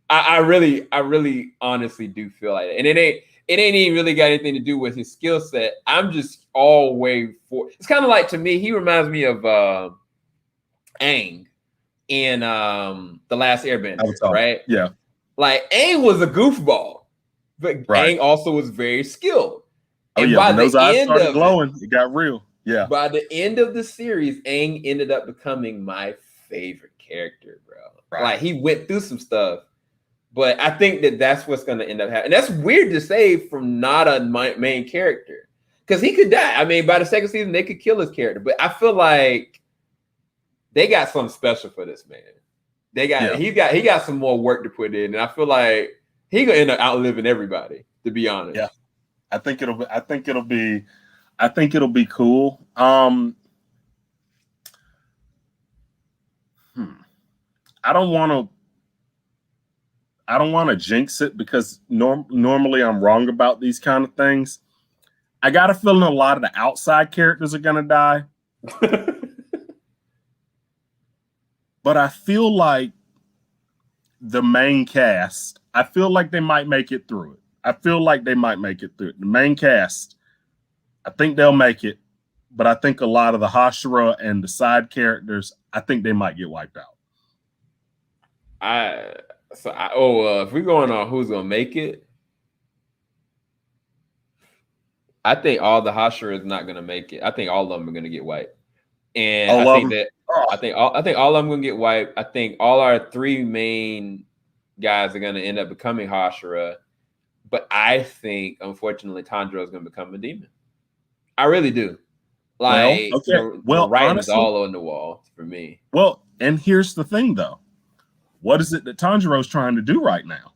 I really honestly do feel like it. And it ain't even really got anything to do with his skill set. I'm just all way for. It's kind of like, to me, he reminds me of Aang in The Last Airbender, right? Yeah. Like, Aang was a goofball, but Aang also was very skilled. And by those eyes started glowing, it got real. Yeah. By the end of the series, Aang ended up becoming my favorite character, bro. Right. Like, he went through some stuff, but I think that that's what's going to end up happening. And that's weird to say from not a main character, because he could die. I mean, by the second season, they could kill his character, but I feel like they got something special for this man. They got he got some more work to put in, and I feel like he gonna end up outliving everybody, to be honest. Yeah, I think it'll be cool. I don't want to jinx it, because normally I'm wrong about these kind of things. I got a feeling a lot of the outside characters are gonna die. But I feel like the main cast, I feel like they might make it through it. The main cast, I think they'll make it. but I think a lot of the Hashira and the side characters, I think they might get wiped out. If we're going on who's gonna make it, I think all the Hashira is not gonna make it. I think all of them are gonna get wiped, and I think all of them gonna get wiped. I think all our three main guys are gonna end up becoming Hashira, but I think unfortunately Tanjiro is gonna become a demon. I really do. Like, the writing is all on the wall for me. Well, and here's the thing, though. What is it that Tanjiro's trying to do right now?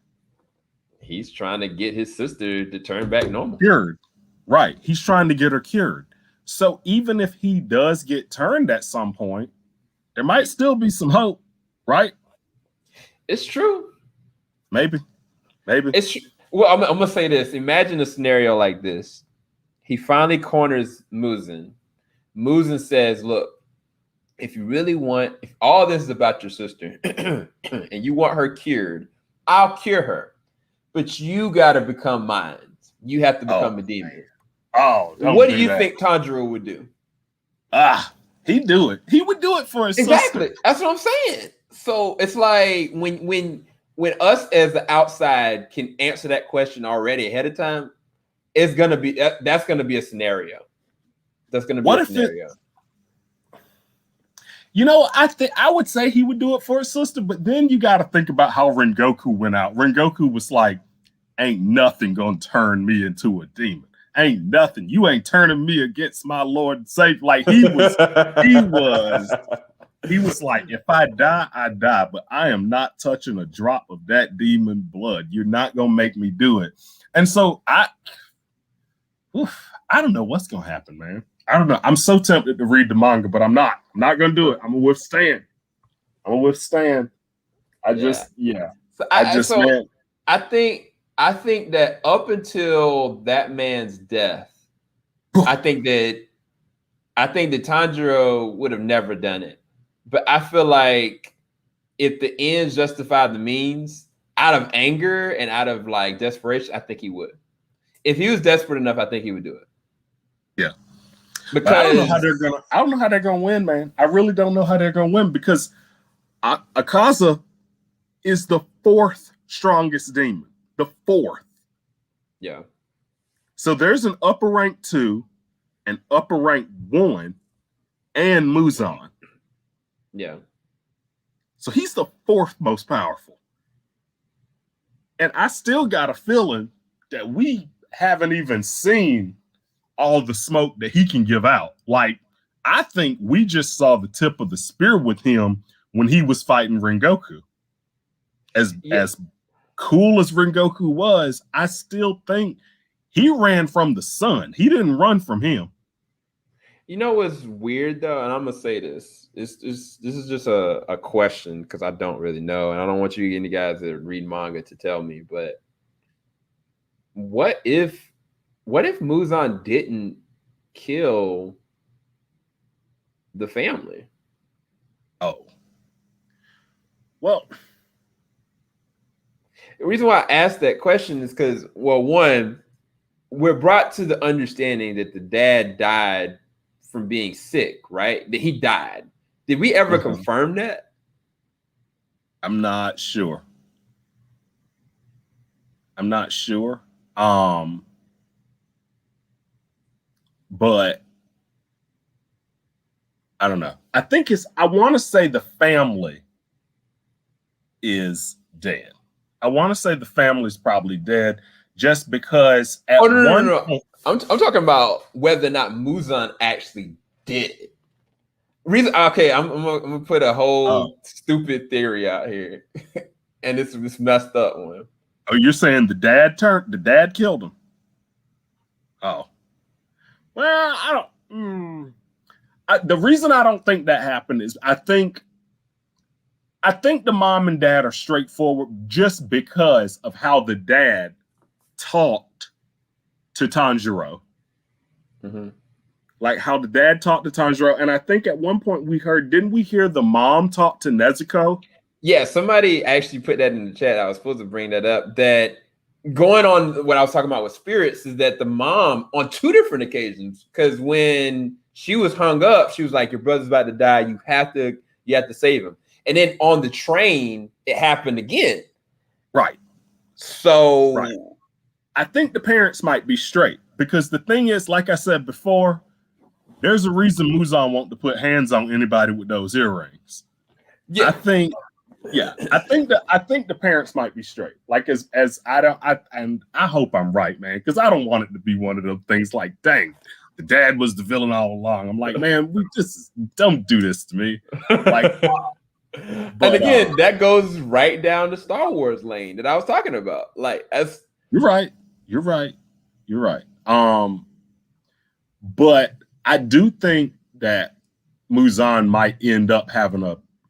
He's trying to get his sister to turn back normal. Cured. Right. He's trying to get her cured. So even if he does get turned at some point, there might still be some hope, right? It's true. Maybe. It's true. Well, I'm going to say this. Imagine a scenario like this. He finally corners Mugen. Mugen says, look, if all this is about your sister and you want her cured, I'll cure her. But you got to become mine. You have to become a demon. What do you think Tanjiro would do? He'd do it. He would do it for his exactly. sister. That's what I'm saying. So it's like when us as the outside can answer that question already ahead of time, that's gonna be a scenario. That's gonna be a scenario. I would say he would do it for his sister, but then you got to think about how Rengoku went out. Rengoku was like, ain't nothing gonna turn me into a demon. Ain't nothing. You ain't turning me against my Lord and Savior. Like he was like, if I die, I die, but I am not touching a drop of that demon blood. You're not gonna make me do it. And so I don't know what's gonna happen, man. I don't know. I'm so tempted to read the manga, but I'm not. I'm not gonna do it. I'm gonna withstand. I think that up until that man's death, I think that Tanjiro would have never done it. But I feel like if the ends justify the means, out of anger and out of like desperation, I think he would. If he was desperate enough, I think he would do it. Yeah. Because I don't know how they're gonna win, man. I really don't know how they're gonna win because Akaza is the fourth strongest demon. The fourth. Yeah. So there's an upper rank 2, an upper rank 1, and Muzan. Yeah. So he's the fourth most powerful. And I still got a feeling that we haven't even seen all the smoke that he can give out. Like, I think we just saw the tip of the spear with him when he was fighting Rengoku. As cool as Rengoku was, I still think he ran from the sun. He didn't run from him. You know what's weird though, and I'm gonna say this. This is just a question because I don't really know, and I don't want you any guys that read manga to tell me. But what if Muzan didn't kill the family? Oh, well. The reason why I asked that question is because, well, one, we're brought to the understanding that the dad died from being sick, right? That he died. Did we ever confirm that? I'm not sure. But I don't know. I want to say the family is dead. I want to say the family's probably dead just because no. I'm talking about whether or not Muzan actually did it. I'm gonna put a whole stupid theory out here, and it's this messed up one. Oh, you're saying the dad killed him? Oh, well, I don't. The reason I don't think that happened is I think the mom and dad are straightforward just because of how the dad talked to Tanjiro. Mm-hmm. Like how the dad talked to Tanjiro. And I think at one point didn't we hear the mom talk to Nezuko? Yeah, somebody actually put that in the chat. I was supposed to bring that up. That going on what I was talking about with spirits is that the mom on 2 different occasions, because when she was hung up. She was like, your brother's about to die. You have to save him. And then on the train, it happened again. Right. So I think the parents might be straight, because the thing is, like I said before, there's a reason Muzan won't to put hands on anybody with those earrings. Yeah. I think the parents might be straight. Like as I hope I'm right, man, because I don't want it to be one of those things like, dang, the dad was the villain all along. I'm like, man, we just don't do this to me. Like, and again, that goes right down the Star Wars lane that I was talking about. Like, as you're right. But I do think that Muzan might end up having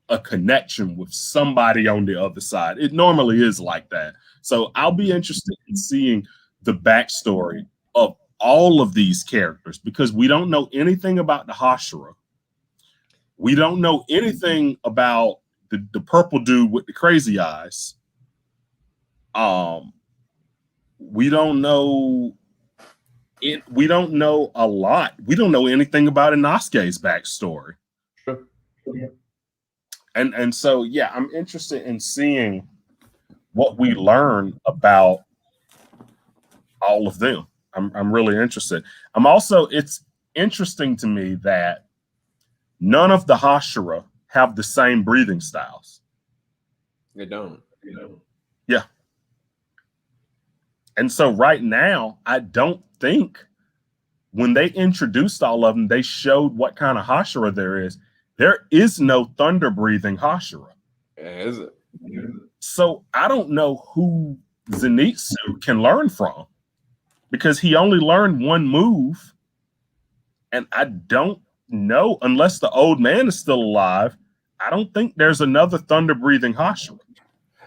a connection with somebody on the other side. It normally is like that. So I'll be interested in seeing the backstory of all of these characters, because we don't know anything about the Hashira. We don't know anything about the purple dude with the crazy eyes. We don't know we don't know a lot. We don't know anything about Inosuke's backstory. Sure. And so yeah, I'm interested in seeing what we learn about all of them. I'm really interested. It's interesting to me that none of the Hashira have the same breathing styles. They don't. Yeah. And so right now, I don't think when they introduced all of them, they showed what kind of Hashira there is. There is no thunder breathing Hashira. Is it? So I don't know who Zenitsu can learn from, because he only learned one move. And I don't know, unless the old man is still alive, I don't think there's another thunder breathing Hashira.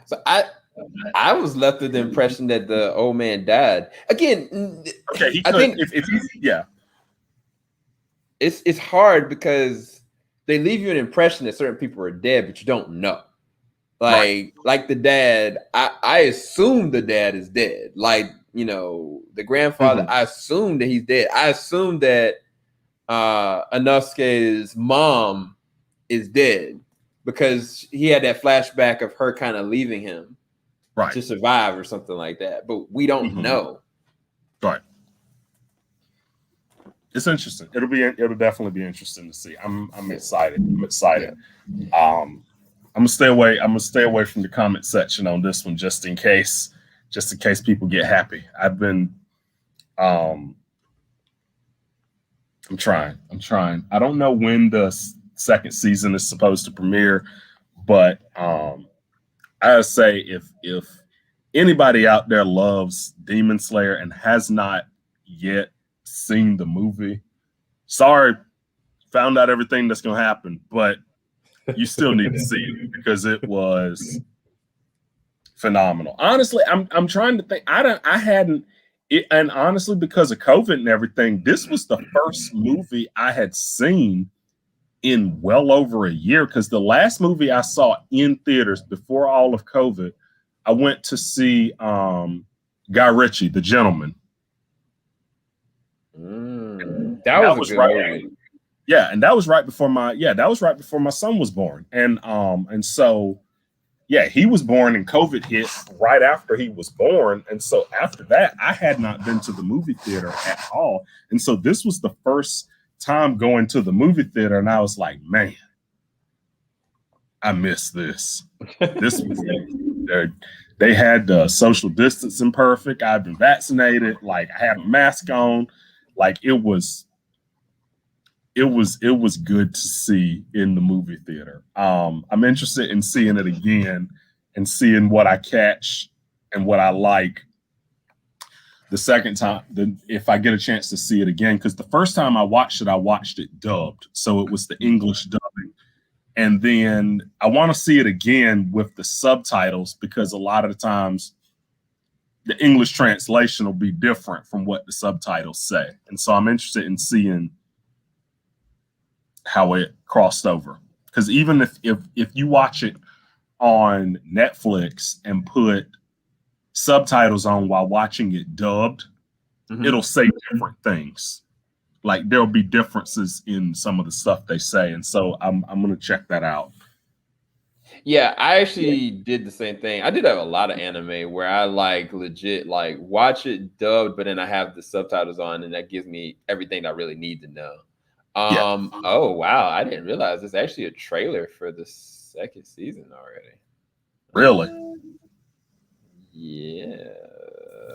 So I was left with the impression that the old man died. Again, okay, I think if he's, yeah. It's hard because they leave you an impression that certain people are dead, but you don't know. Like the dad, I assume the dad is dead. Like, the grandfather, I assume that he's dead. I assume that Inosuke's mom is dead, because he had that flashback of her kind of leaving him to survive or something like that. But we don't know. Right. It's interesting. It'll definitely be interesting to see. I'm excited. I'm gonna stay away from the comment section on this one, just in case people get happy. I'm trying. I don't know when the second season is supposed to premiere, but I say if anybody out there loves Demon Slayer and has not yet seen the movie, sorry, found out everything that's gonna happen, but you still need to see it, because it was phenomenal. Honestly, I'm trying to think. And honestly, because of COVID and everything, this was the first movie I had seen in well over a year, because the last movie I saw in theaters before all of COVID, I went to see Guy Ritchie, The Gentleman. That was a good movie. Yeah, and that was right before my son was born. And so yeah, he was born and COVID hit right after he was born. And so after that, I had not been to the movie theater at all. And so this was the first time going to the movie theater, and I was like, man, I miss this. This was they had the social distancing perfect. I've been vaccinated. Like, I had a mask on. Like, it was good to see in the movie theater. I'm interested in seeing it again and seeing what I catch and what I like the second time, if I get a chance to see it again, because the first time I watched it dubbed. So it was the English dubbing. And then I want to see it again with the subtitles, because a lot of the times the English translation will be different from what the subtitles say. And so I'm interested in seeing how it crossed over. Because even if you watch it on Netflix and put subtitles on while watching it dubbed, it'll say different things. like there'll be differences in some of the stuff they say, and so I'm gonna check that out. Yeah, I actually did the same thing. I did have a lot of anime where I like legit like watch it dubbed, but then I have the subtitles on, and that gives me everything I really need to know. Yeah. Oh wow, I didn't realize there's actually a trailer for the second season already. Really? Yeah.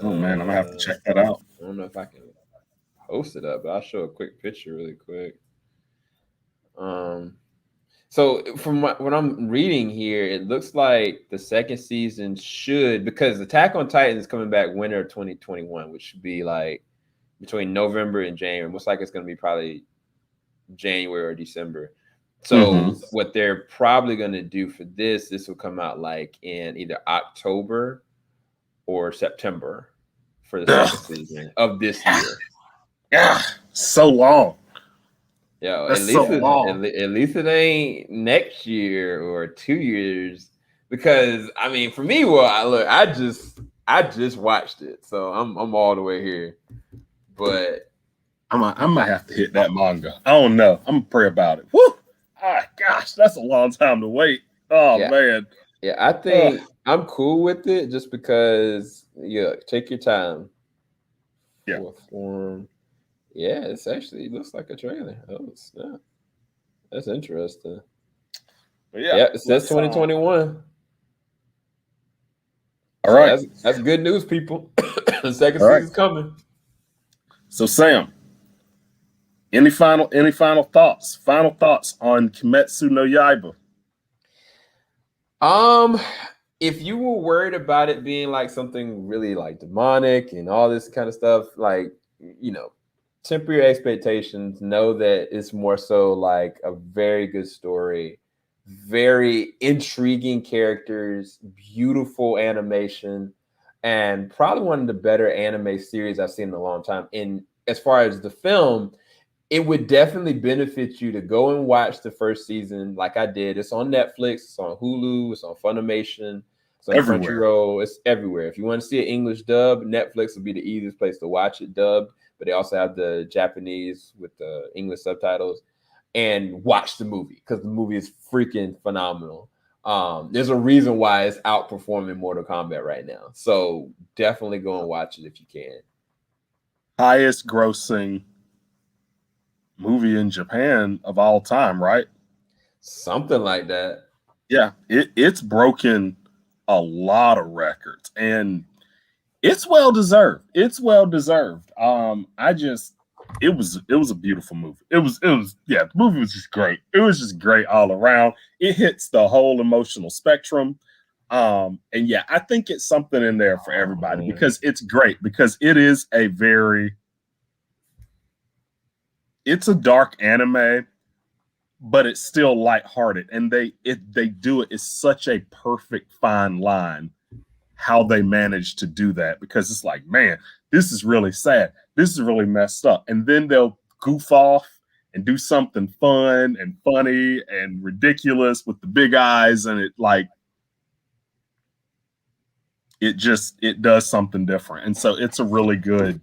Oh man, I'm gonna have to check that out. I don't know if I can post it up, but I'll show a quick picture really quick. So from what I'm reading here, it looks like the second season should, because Attack on Titan is coming back winter of 2021, which should be like between November and January. Most likely it's going to be probably January or December. So what they're probably going to do for this will come out like in either October or September for the second season of this year. Yeah, so long. Yeah, at least it ain't next year or 2 years, because I mean, for me, I just watched it, so I'm all the way here. But I might have to hit that manga. I don't know. I'm gonna pray about it. Woo! Ah, gosh, that's a long time to wait. Oh yeah, man. Yeah, I think I'm cool with it just because take your time. Yeah. Form. Yeah, it looks like a trailer. Oh snap. That's interesting. But yeah, it says 2021. All right. That's good news, people. The second season's coming. So Sam, any final thoughts? Final thoughts on Kimetsu no Yaiba? If you were worried about it being like something really like demonic and all this kind of stuff, like, temper your expectations. Know that it's more so like a very good story, very intriguing characters, beautiful animation, and probably one of the better anime series I've seen in a long time. And as far as the film, it would definitely benefit you to go and watch the first season like I did. It's on Netflix, it's on Hulu, it's on Funimation, it's on Crunchyroll, it's everywhere. If you want to see an English dub, Netflix would be the easiest place to watch it dubbed, but they also have the Japanese with the English subtitles. And watch the movie, because the movie is freaking phenomenal. There's a reason why it's outperforming Mortal Kombat right now. So definitely go and watch it if you can. Highest grossing movie in Japan of all time, right? Something like that. Yeah, it's broken a lot of records, and it's well deserved. It's well deserved. It was a beautiful movie. The movie was just great. It was just great all around. It hits the whole emotional spectrum. And yeah, I think it's something in there for everybody, because it's great, because it's a dark anime, but it's still lighthearted, and they do it. It's such a perfect fine line how they manage to do that, because it's like, man, this is really sad. This is really messed up. And then they'll goof off and do something fun and funny and ridiculous with the big eyes, and it does something different. And so it's a really good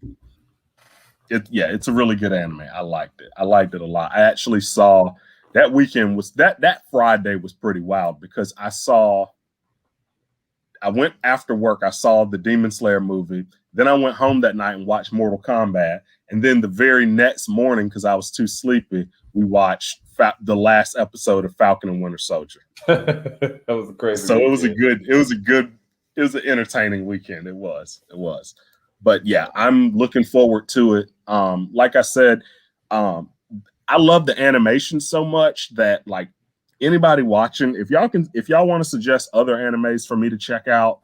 it's a really good anime. I liked it a lot. I actually saw that weekend that Friday was pretty wild, because I went after work, I saw the Demon Slayer movie, then I went home that night and watched Mortal Kombat, and then the very next morning, because I was too sleepy, we watched the last episode of Falcon and Winter Soldier. That was a crazy so weekend. It was an entertaining weekend. It was. But yeah, I'm looking forward to it. Like I said, I love the animation so much that, like, anybody watching, if y'all want to suggest other animes for me to check out,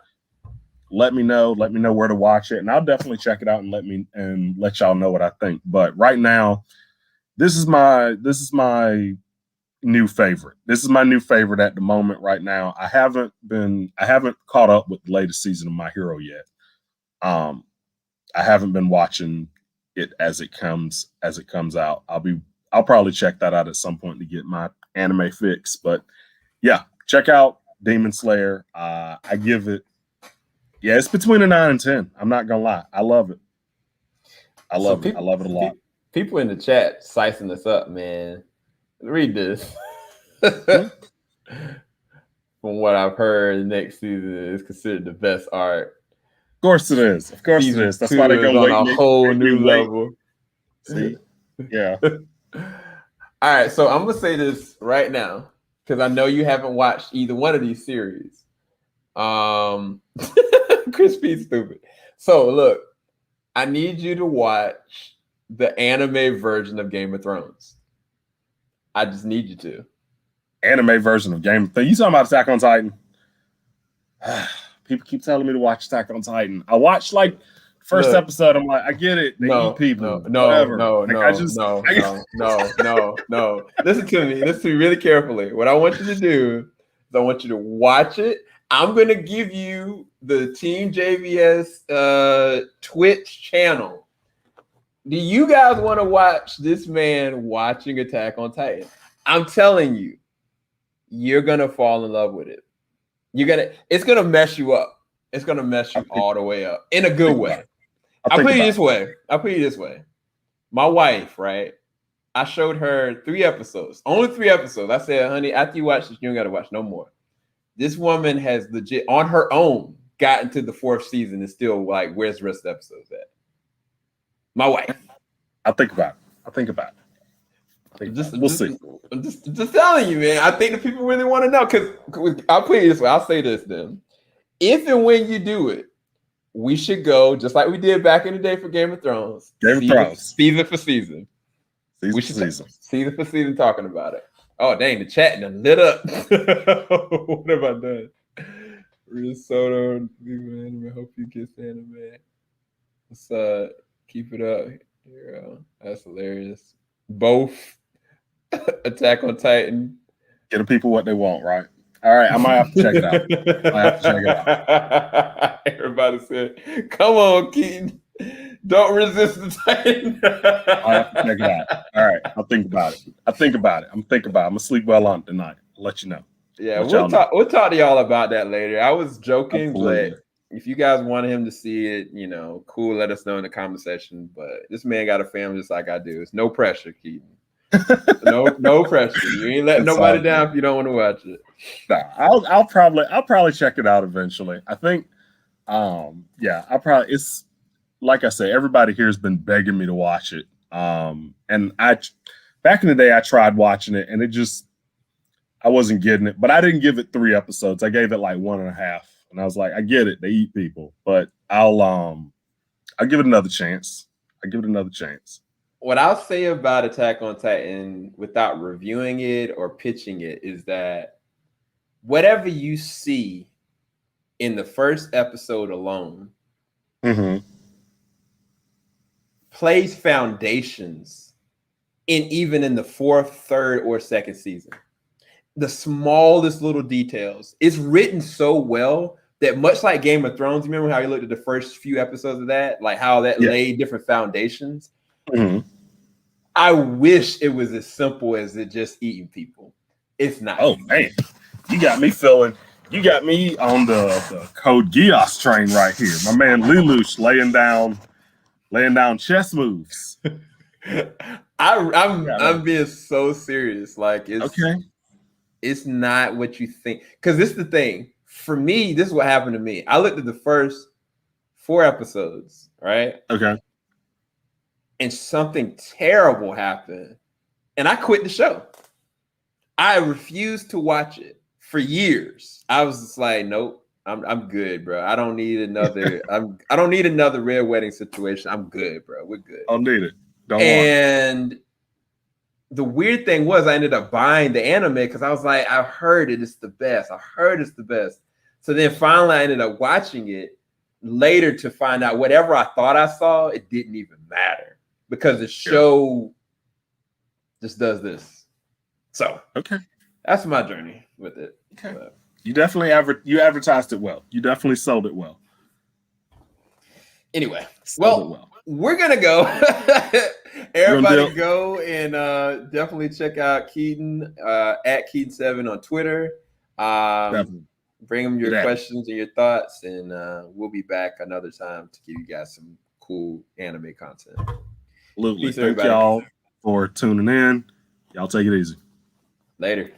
let me know where to watch it, and I'll definitely check it out and let y'all know what I think. But right now, this is my new favorite. This is my new favorite at the moment right now. I haven't caught up with the latest season of My Hero yet. I haven't been watching it as it comes out. I'll probably check that out at some point to get my anime fix. But yeah, check out Demon Slayer. I give it, it's between a 9 and 10. I'm not gonna lie. I love it. I love it a lot. People in the chat slicing us up, man. Read this. From what I've heard, next season is considered the best arc. Of course it is. Of course Season it is. That's why they're gonna on wait. a whole new level. See, yeah. All right, so I'm gonna say this right now because I know you haven't watched either one of these series. Chris P's stupid. So look, I need you to watch the anime version of Game of Thrones. I just need you to. Anime version of Game of Thrones. You talking about Attack on Titan? People keep telling me to watch Attack on Titan. I watched like first episode. I'm like, I get it. They eat people. No. Listen to me really carefully. What I want you to do is I want you to watch it. I'm going to give you the Team JVS Twitch channel. Do you guys want to watch this man watching Attack on Titan? I'm telling you, you're going to fall in love with it. It's going to mess you up. It's going to mess you all the way up in a good way. I'll put you this way. My wife, right? I showed her 3 episodes. Only 3 episodes. I said, honey, after you watch this, you don't got to watch no more. This woman has legit, on her own, gotten to the 4th season and still like, where's the rest of the episodes at? My wife. I'll think about it. We'll see. I'm just telling you, man. I think the people really want to know because I'll put it this way. I'll say this then. If and when you do it, we should go just like we did back in the day for Game of Thrones. Season for season. Season for season talking about it. Oh, dang, the chat done lit up. What have I done? Risotto, anime. Hope you kiss anime. Let's keep it up. Here, that's hilarious. Both Attack on Titan. Get the people what they want, right? All right, I might have to check it out. Everybody said, come on, Keaton. Don't resist the Titan. I have to check it out. All right, I'll think about it. I'm gonna sleep well on it tonight. I'll let you know. Yeah, we'll talk to y'all about that later. I was joking, but if you guys want him to see it, cool, let us know in the comment section. But this man got a family just like I do. It's no pressure, Keaton. No pressure. You ain't letting nobody down if you don't want to watch it. Nah, I'll probably check it out eventually. I think it's like I say, everybody here has been begging me to watch it. And back in the day I tried watching it and I wasn't getting it, but I didn't give it 3 episodes. I gave it like 1.5. And I was like, I get it, they eat people, but I'll give it another chance. What I'll say about Attack on Titan without reviewing it or pitching it is that whatever you see in the first episode alone plays foundations even in the 4th, 3rd, or 2nd season. The smallest little details. It's written so well that much like Game of Thrones, remember how you looked at the first few episodes of that? Like how that laid different foundations? I wish it was as simple as it just eating people. It's not. Oh, man. You got me on the Code Geass train right here. My man Lelouch laying down chess moves. I'm being so serious. Like it's not what you think. Because this is the thing. For me, this is what happened to me. I looked at the first 4 episodes, right? Okay. And something terrible happened. And I quit the show. I refused to watch it for years. I was just like, nope, I'm good, bro. I don't need another. I don't need another Red Wedding situation. I'm good, bro. We're good. I don't need it. And the weird thing was I ended up buying the anime because I was like, I've heard it's the best. So then finally I ended up watching it later to find out whatever I thought I saw, it didn't even matter because the show just does this. So that's my journey with it. Okay. But you definitely advertised it well. You definitely sold it well. Anyway, we're gonna go. Everybody go and definitely check out Keaton at Keaton7 on Twitter. Bring them your questions and your thoughts, and we'll be back another time to give you guys some cool anime content. Absolutely. Peace, Thank everybody. y'all for tuning in. Y'all take it easy. Later.